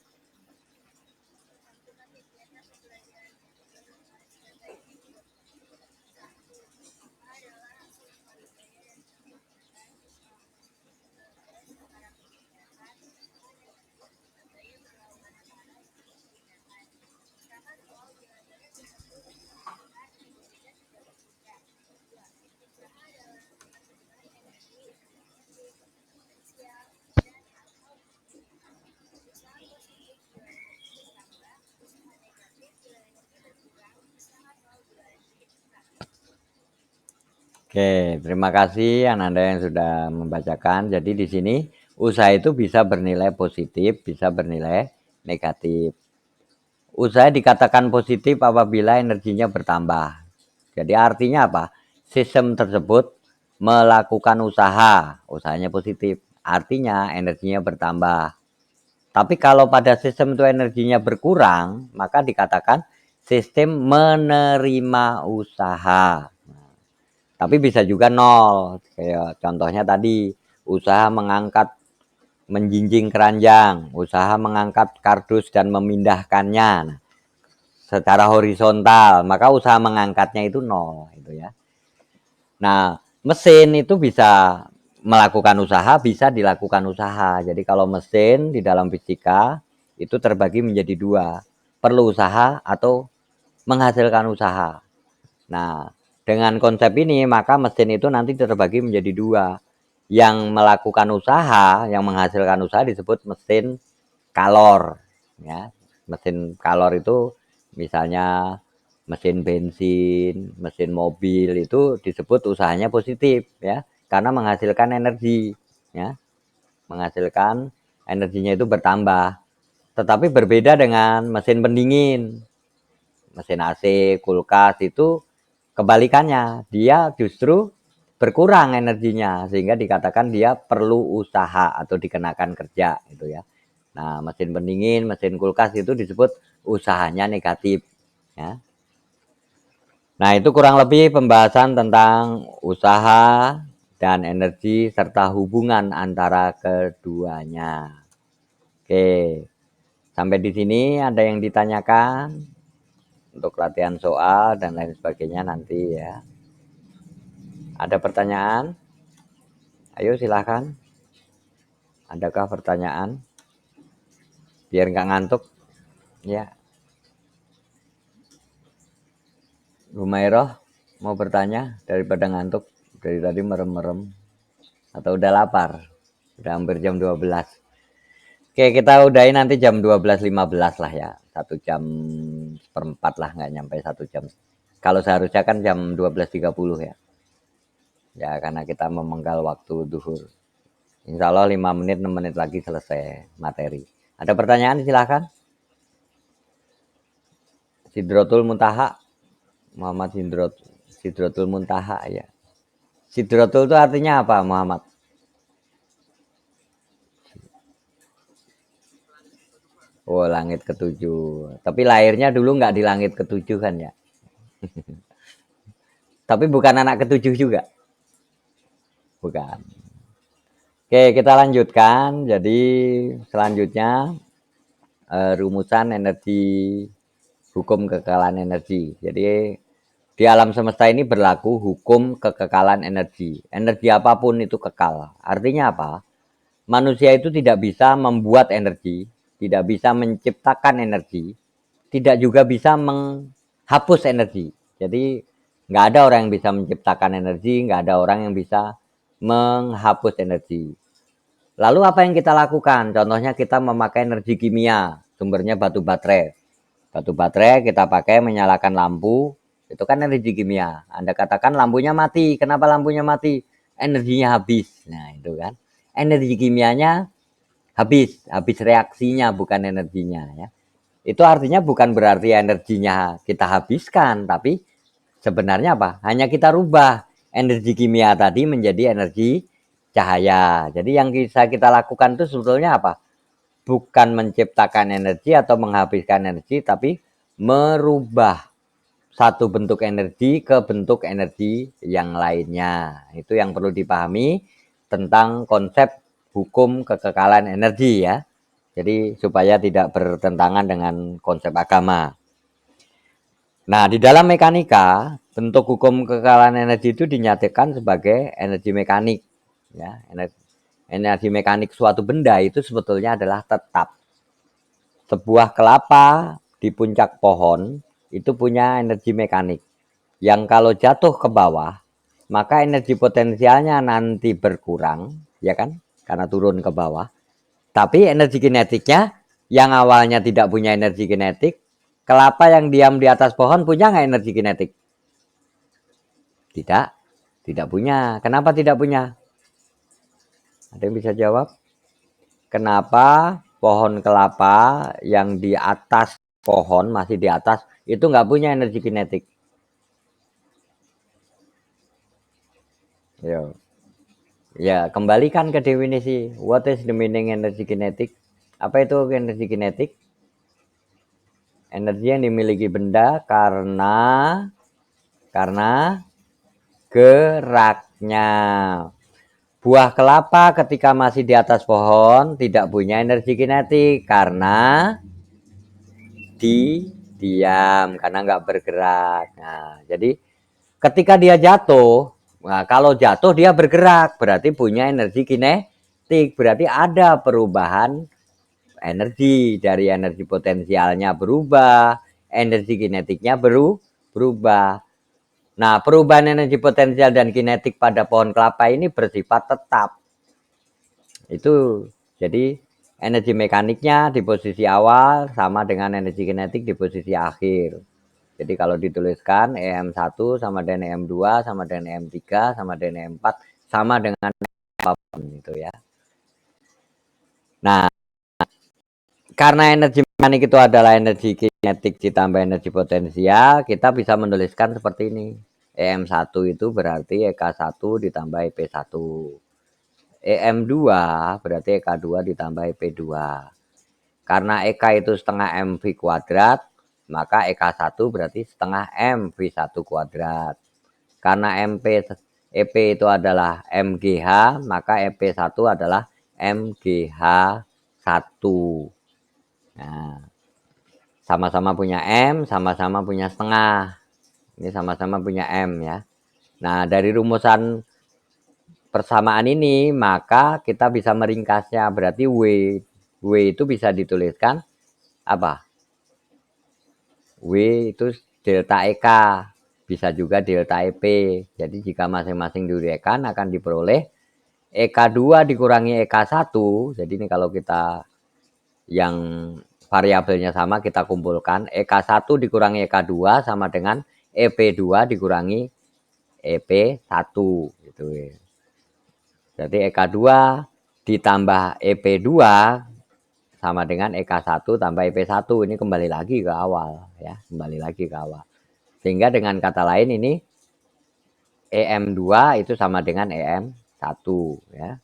Oke, terima kasih Ananda yang sudah membacakan. Jadi di sini usaha itu bisa bernilai positif, bisa bernilai negatif. Usaha dikatakan positif apabila energinya bertambah. Jadi artinya apa? Sistem tersebut melakukan usaha, usahanya positif. Artinya energinya bertambah. Tapi kalau pada sistem itu energinya berkurang, maka dikatakan sistem menerima usaha. Tapi bisa juga nol. Kayak contohnya tadi, usaha mengangkat menjinjing keranjang, usaha mengangkat kardus dan memindahkannya. Nah, secara horizontal, maka usaha mengangkatnya itu nol, itu ya. Nah, mesin itu bisa melakukan usaha, bisa dilakukan usaha. Jadi kalau mesin di dalam fisika itu terbagi menjadi dua, perlu usaha atau menghasilkan usaha. Nah, dengan konsep ini maka mesin itu nanti terbagi menjadi dua. Yang melakukan usaha, yang menghasilkan usaha disebut mesin kalor, ya. Mesin kalor itu misalnya mesin bensin, mesin mobil itu disebut usahanya positif, ya, karena menghasilkan energi, ya. Menghasilkan energinya itu bertambah. Tetapi berbeda dengan mesin pendingin. Mesin AC, kulkas itu kebalikannya, dia justru berkurang energinya sehingga dikatakan dia perlu usaha atau dikenakan kerja itu ya. Nah, mesin pendingin, mesin kulkas itu disebut usahanya negatif ya. Nah, itu kurang lebih pembahasan tentang usaha dan energi serta hubungan antara keduanya. Oke. Sampai di sini ada yang ditanyakan untuk latihan soal dan lain sebagainya nanti ya. Ada pertanyaan? Ayo silahkan. Adakah pertanyaan? Biar nggak ngantuk. Ya, Rumairoh mau bertanya daripada ngantuk. Dari tadi merem-merem. Atau udah lapar? Udah hampir jam 12. Oke, kita udahin nanti jam 12.15 lah ya. 1 jam seperempat lah, nggak nyampe 1 jam. Kalau seharusnya kan jam 12.30 ya. Ya, karena kita memenggal waktu duhur. Insya Allah 5 menit, 6 menit lagi selesai materi. Ada pertanyaan silahkan. Sidrotul Muntaha, Muhammad Sidrotul Muntaha ya. Sidrotul itu artinya apa Muhammad? Oh, langit ketujuh. Tapi lahirnya dulu nggak di langit ketujuh kan ya? Tapi bukan anak ketujuh juga? Bukan. Oke, kita lanjutkan. Jadi selanjutnya rumusan energi, hukum kekekalan energi. Jadi di alam semesta ini berlaku hukum kekekalan energi. Energi apapun itu kekal. Artinya apa? Manusia itu tidak bisa membuat energi, tidak bisa menciptakan energi, tidak juga bisa menghapus energi. Jadi nggak ada orang yang bisa menciptakan energi, nggak ada orang yang bisa menghapus energi. Lalu apa yang kita lakukan? Contohnya kita memakai energi kimia, sumbernya batu baterai. Batu baterai kita pakai menyalakan lampu, itu kan energi kimia. Anda katakan lampunya mati, kenapa lampunya mati? energinya habis. Nah, itu kan. Energi kimianya habis reaksinya bukan energinya ya. Itu artinya bukan berarti energinya kita habiskan, tapi sebenarnya apa? Hanya kita rubah energi kimia tadi menjadi energi cahaya. Jadi yang bisa kita lakukan itu sebetulnya apa? Bukan menciptakan energi atau menghabiskan energi, tapi merubah satu bentuk energi ke bentuk energi yang lainnya. Itu yang perlu dipahami tentang konsep hukum kekekalan energi ya. Jadi supaya tidak bertentangan dengan konsep agama. Nah, di dalam mekanika, bentuk hukum kekekalan energi itu dinyatakan sebagai energi mekanik. Ya, energi mekanik suatu benda itu sebetulnya adalah tetap. Sebuah kelapa di puncak pohon itu punya energi mekanik. Yang kalau jatuh ke bawah, maka energi potensialnya nanti berkurang, ya kan? Karena turun ke bawah. Tapi energi kinetiknya yang awalnya tidak punya energi kinetik, kelapa yang diam di atas pohon punya nggak energi kinetik? Tidak, tidak punya. Kenapa tidak punya? Ada yang bisa jawab? Kenapa pohon kelapa yang di atas pohon, masih di atas, itu nggak punya energi kinetik? Yo. Ya, kembalikan ke definisi. What is the meaning energi kinetik? Apa itu energi kinetik? Energi yang dimiliki benda karena geraknya. Buah kelapa ketika masih di atas pohon tidak punya energi kinetik karena diam, karena nggak bergerak. Nah, jadi ketika dia jatuh, nah kalau jatuh dia bergerak, berarti punya energi kinetik, berarti ada perubahan energi, dari energi potensialnya berubah, energi kinetiknya berubah. Nah, perubahan energi potensial dan kinetik pada pohon kelapa ini bersifat tetap. Itu jadi energi mekaniknya di posisi awal sama dengan energi kinetik di posisi akhir. Jadi kalau dituliskan EM1 sama dengan EM2 sama dengan EM3 sama dengan EM4 sama dengan apapun itu ya. Nah, karena energi mekanik itu adalah energi kinetik ditambah energi potensial, kita bisa menuliskan seperti ini. EM1 itu berarti EK1 ditambah EP1. EM2 berarti EK2 ditambah EP2. Karena EK itu setengah MV kuadrat, maka EK1 berarti setengah MV1 kuadrat. Karena EP itu adalah MGH, maka EP1 adalah MGH1. Nah, sama-sama punya M, sama-sama punya setengah. Ini sama-sama punya M ya. Nah, dari rumusan persamaan ini, maka kita bisa meringkasnya. Berarti W itu bisa dituliskan apa? W itu delta EK, bisa juga delta EP. Jadi jika masing-masing diuraikan akan diperoleh EK2 dikurangi EK1. Jadi ini kalau kita yang variabelnya sama kita kumpulkan, EK1 dikurangi EK2 sama dengan EP2 dikurangi EP1 gitu ya. Jadi EK2 ditambah EP2 sama dengan EK1 tambah EP1. Ini kembali lagi ke awal ya, kembali lagi ke awal. Sehingga dengan kata lain ini EM2 itu sama dengan EM1 ya.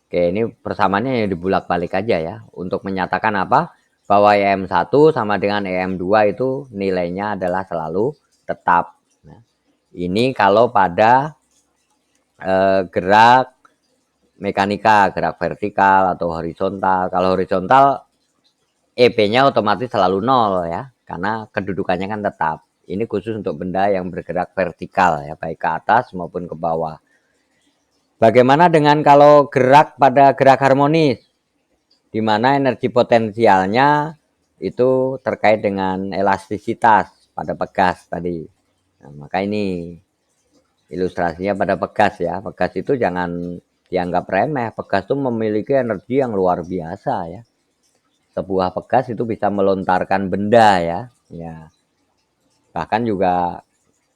Oke, ini persamaannya yang dibulak-balik aja ya. Untuk menyatakan apa? Bahwa EM1 sama dengan EM2 itu nilainya adalah selalu tetap. Nah, ini kalau pada gerak mekanika, gerak vertikal atau horizontal. Kalau horizontal, EP-nya otomatis selalu 0 ya. Karena kedudukannya kan tetap. Ini khusus untuk benda yang bergerak vertikal ya, baik ke atas maupun ke bawah. Bagaimana dengan kalau gerak pada gerak harmonis, di mana energi potensialnya itu terkait dengan elastisitas pada pegas tadi. Nah, maka ini ilustrasinya pada pegas ya. Pegas itu jangan dianggap remeh. Pegas itu memiliki energi yang luar biasa ya. Sebuah pegas itu bisa melontarkan benda ya. Ya. Bahkan juga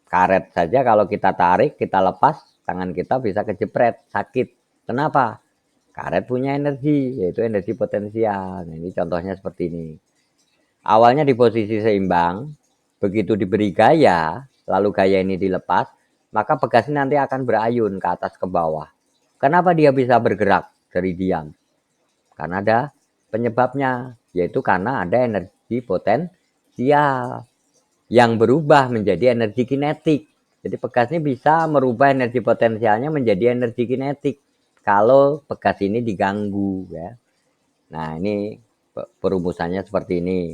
karet saja kalau kita tarik, kita lepas, tangan kita bisa kejepret, sakit. Kenapa? Karet punya energi, yaitu energi potensial. Nah, ini contohnya seperti ini. Awalnya di posisi seimbang, begitu diberi gaya, lalu gaya ini dilepas, maka bekas ini nanti akan berayun ke atas ke bawah. Kenapa dia bisa bergerak dari diam? Karena ada penyebabnya, yaitu karena ada energi potensial yang berubah menjadi energi kinetik. Jadi bekas ini bisa merubah energi potensialnya menjadi energi kinetik kalau bekas ini diganggu ya. Nah, ini perumusannya seperti ini.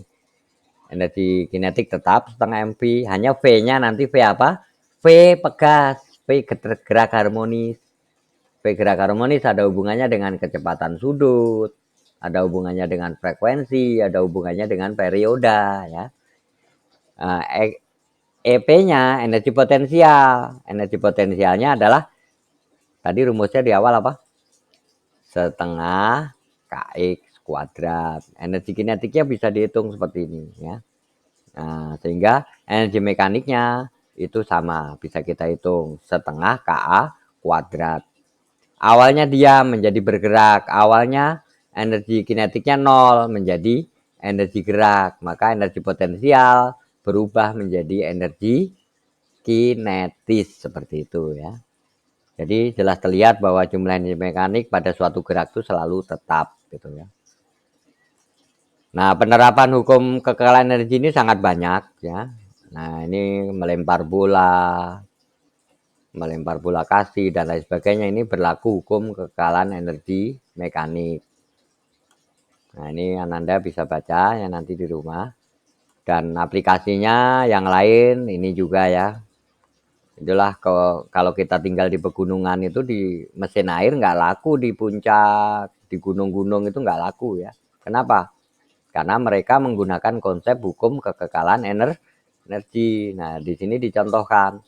Energi kinetik tetap setengah MP, hanya V-nya nanti V apa? V pegas, V gerak harmonis. V gerak harmonis ada hubungannya dengan kecepatan sudut, ada hubungannya dengan frekuensi, ada hubungannya dengan perioda ya. Nah, EP-nya energi potensial. Energi potensialnya adalah tadi rumusnya di awal apa? Setengah KX kuadrat. Energi kinetiknya bisa dihitung seperti ini ya. Nah, sehingga energi mekaniknya itu sama, bisa kita hitung setengah KA kuadrat. Awalnya dia menjadi bergerak, awalnya energi kinetiknya 0 menjadi energi gerak, maka energi potensial berubah menjadi energi kinetis seperti itu ya. Jadi jelas terlihat bahwa jumlah energi mekanik pada suatu gerak itu selalu tetap gitu ya. Nah, penerapan hukum kekekalan energi ini sangat banyak ya. Nah, ini melempar bola kasih dan lain sebagainya, ini berlaku hukum kekekalan energi mekanik. Nah, ini Ananda bisa baca ya nanti di rumah. Dan aplikasinya yang lain ini juga ya. Itulah kalau kita tinggal di pegunungan itu di mesin air nggak laku di puncak, di gunung-gunung itu nggak laku ya. Kenapa? Karena mereka menggunakan konsep hukum kekekalan energi. Nah, di sini dicontohkan.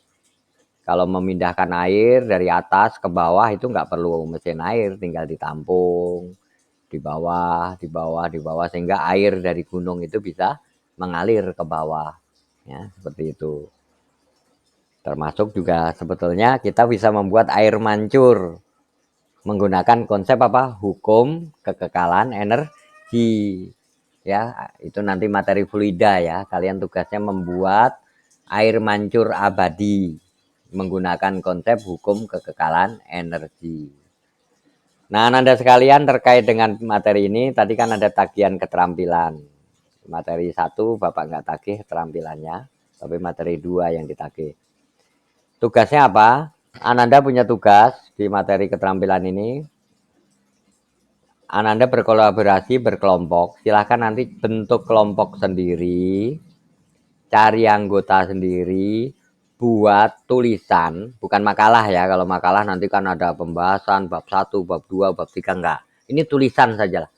Kalau memindahkan air dari atas ke bawah itu nggak perlu mesin air, tinggal ditampung di bawah, di bawah, di bawah, sehingga air dari gunung itu bisa mengalir ke bawah. Ya, seperti itu. Termasuk juga sebetulnya kita bisa membuat air mancur menggunakan konsep apa? Hukum kekekalan energi. Ya, itu nanti materi fluida ya. Kalian tugasnya membuat air mancur abadi menggunakan konsep hukum kekekalan energi. Nah, Anda sekalian terkait dengan materi ini, tadi kan ada tagihan keterampilan. Materi 1 Bapak nggak tagih keterampilannya, tapi materi 2 yang ditagih. Tugasnya apa? Ananda punya tugas di materi keterampilan ini. Ananda berkolaborasi, berkelompok. Silahkan nanti bentuk kelompok sendiri, cari anggota sendiri, buat tulisan, bukan makalah ya. Kalau makalah nanti kan ada pembahasan bab 1, bab 2, bab 3, enggak. Ini tulisan saja lah.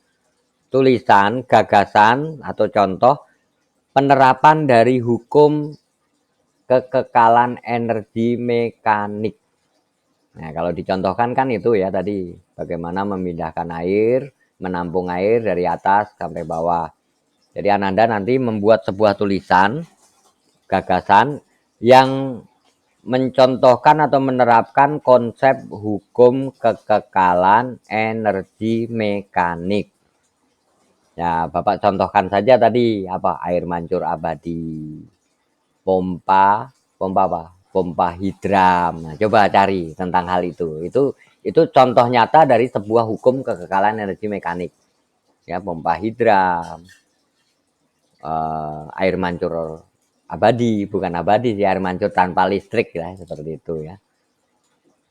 Tulisan, gagasan atau contoh penerapan dari hukum kekekalan energi mekanik. Nah, kalau dicontohkan kan itu ya tadi, bagaimana memindahkan air, menampung air dari atas sampai bawah. Jadi Ananda nanti membuat sebuah tulisan, gagasan yang mencontohkan atau menerapkan konsep hukum kekekalan energi mekanik. Ya, Bapak contohkan saja tadi apa? Air mancur abadi, pompa apa? Pompa hidram. Nah, coba cari tentang hal itu. Itu contoh nyata dari sebuah hukum kekekalan energi mekanik. Ya, pompa hidram, air mancur abadi, bukan abadi sih, air mancur tanpa listrik ya, seperti itu ya.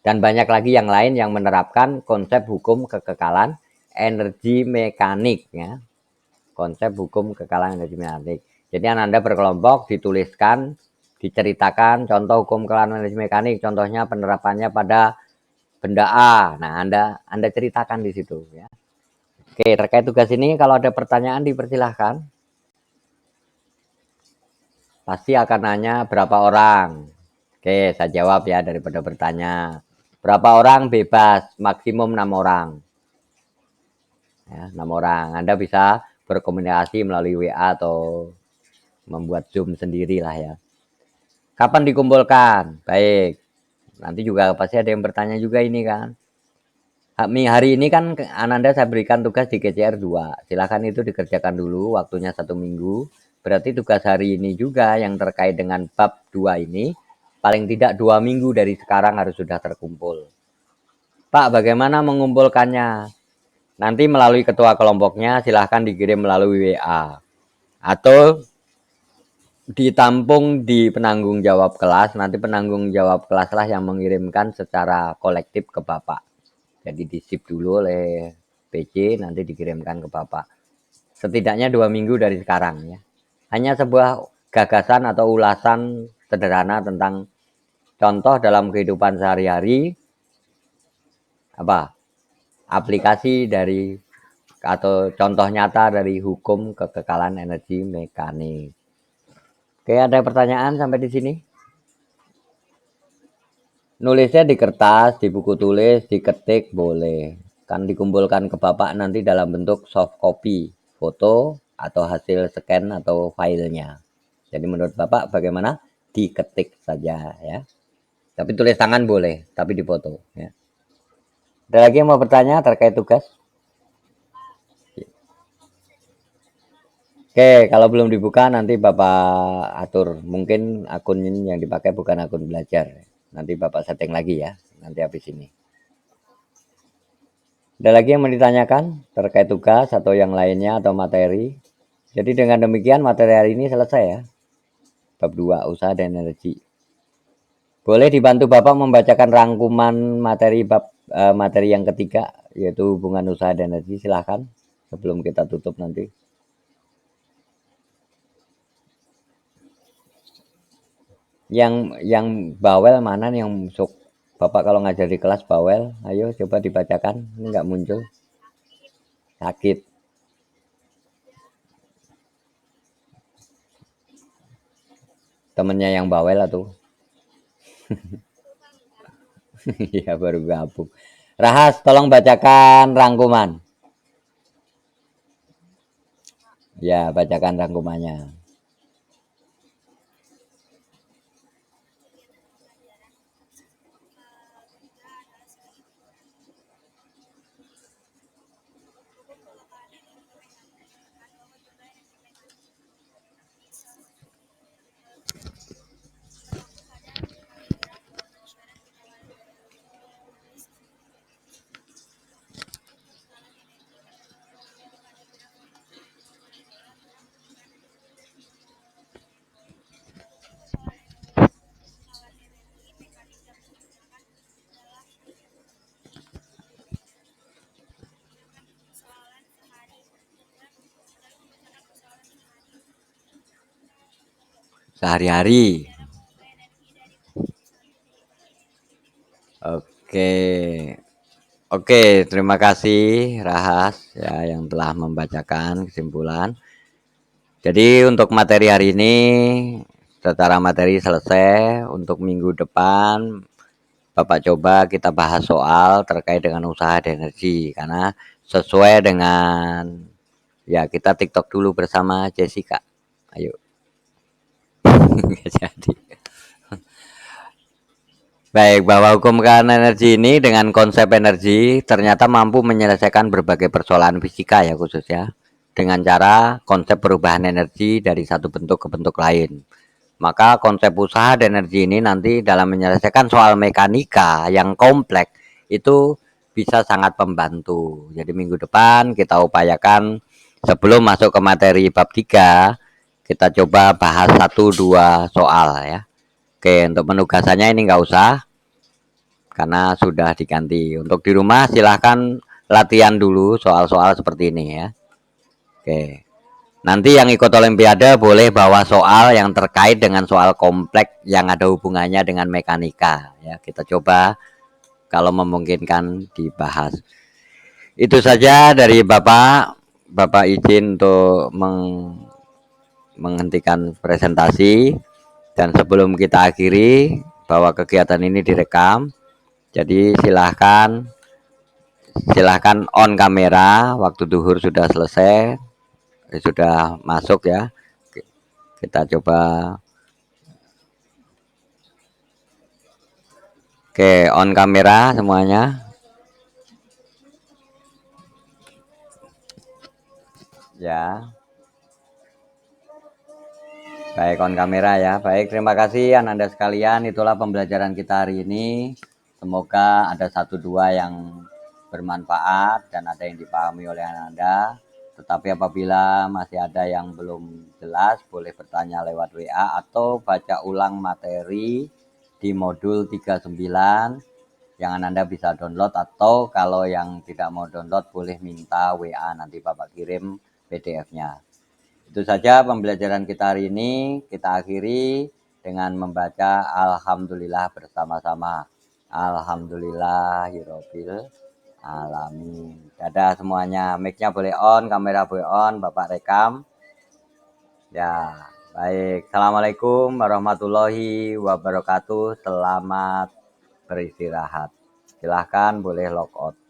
Dan banyak lagi yang lain yang menerapkan konsep hukum kekekalan energi mekanik ya. Konsep hukum kekekalan energi mekanik. Jadi Anda berkelompok dituliskan, diceritakan contoh hukum kekekalan energi mekanik, contohnya penerapannya pada benda A. Nah, Anda ceritakan di situ ya. Oke, terkait tugas ini kalau ada pertanyaan dipersilahkan. Pasti akan nanya berapa orang. Oke, saya jawab ya daripada bertanya. Berapa orang bebas, maksimum 6 orang. Ya, 6 orang. Anda bisa berkomunikasi melalui WA atau membuat Zoom sendiri lah ya. Kapan dikumpulkan? Baik. Nanti juga pasti ada yang bertanya juga ini kan. Hari ini kan Ananda saya berikan tugas di GCR 2. Silakan itu dikerjakan dulu, waktunya 1 minggu. Berarti tugas hari ini juga yang terkait dengan bab 2 ini, paling tidak 2 minggu dari sekarang harus sudah terkumpul. Pak, bagaimana mengumpulkannya? Nanti melalui ketua kelompoknya silahkan dikirim melalui WA. Atau ditampung di penanggung jawab kelas, nanti penanggung jawab kelas lah yang mengirimkan secara kolektif ke Bapak. Jadi di-ship dulu oleh PC, nanti dikirimkan ke Bapak. Setidaknya 2 minggu dari sekarang ya. Hanya sebuah gagasan atau ulasan sederhana tentang contoh dalam kehidupan sehari-hari, apa aplikasi dari atau contoh nyata dari hukum kekekalan energi mekanik. Oke, ada pertanyaan sampai di sini? Nulisnya di kertas, di buku tulis, diketik boleh. Kan dikumpulkan ke Bapak nanti dalam bentuk soft copy, foto atau hasil scan atau filenya. Jadi menurut Bapak bagaimana? Diketik saja ya. Tapi tulis tangan boleh, tapi dipoto ya. Ada lagi yang mau bertanya terkait tugas? Oke, kalau belum dibuka nanti Bapak atur. Mungkin akun ini yang dipakai bukan akun belajar. Nanti Bapak setting lagi ya, nanti habis ini. Ada lagi yang mau ditanyakan terkait tugas atau yang lainnya atau materi? Jadi dengan demikian materi hari ini selesai ya. Bab 2, usaha dan energi. Boleh dibantu Bapak membacakan rangkuman materi yang ketiga, yaitu hubungan usaha dan energi, silahkan. Sebelum kita tutup nanti. Yang bawel mana nih yang sok Bapak kalau ngajar di kelas bawel? Ayo coba dibacakan. Ini nggak muncul. Sakit. Temennya yang bawel atau? Iya baru gabung. Rahas, tolong bacakan rangkuman. Ya, bacakan rangkumannya. Sehari-hari. Oke. Oke, terima kasih Rahas ya yang telah membacakan kesimpulan. Jadi untuk materi hari ini secara materi selesai. Untuk minggu depan Bapak coba kita bahas soal terkait dengan usaha dan energi karena sesuai dengan ya kita TikTok dulu bersama Jessica. Ayo. Jadi baik, bahwa hukum kekayaan energi ini dengan konsep energi ternyata mampu menyelesaikan berbagai persoalan fisika ya khususnya dengan cara konsep perubahan energi dari satu bentuk ke bentuk lain. Maka konsep usaha dan energi ini nanti dalam menyelesaikan soal mekanika yang kompleks itu bisa sangat membantu. Jadi minggu depan kita upayakan sebelum masuk ke materi bab 3 kita coba bahas 1-2 soal ya. Oke, untuk penugasannya ini nggak usah karena sudah diganti. Untuk di rumah silahkan latihan dulu soal-soal seperti ini ya. Oke. Nanti yang ikut olimpiade boleh bawa soal yang terkait dengan soal kompleks yang ada hubungannya dengan mekanika ya. Kita coba kalau memungkinkan dibahas. Itu saja dari Bapak. Bapak izin untuk menghentikan presentasi dan sebelum kita akhiri bahwa kegiatan ini direkam. Jadi silahkan on kamera waktu duhur sudah selesai, sudah masuk ya. Kita coba Oke, on kamera semuanya. Ya, baik on kamera ya. Baik, terima kasih Ananda sekalian. Itulah pembelajaran kita hari ini. Semoga ada satu dua yang bermanfaat dan ada yang dipahami oleh Ananda. Tetapi apabila masih ada yang belum jelas, boleh bertanya lewat WA atau baca ulang materi di modul 39 yang Ananda bisa download, atau kalau yang tidak mau download boleh minta WA, nanti Bapak kirim PDF-nya. Itu saja pembelajaran kita hari ini. Kita akhiri dengan membaca Alhamdulillah bersama-sama. Alhamdulillahirabbil alamin. Dadah semuanya. Mic-nya boleh on, kamera boleh on, Bapak rekam. Ya, baik. Assalamualaikum warahmatullahi wabarakatuh. Selamat beristirahat. Silahkan boleh log out.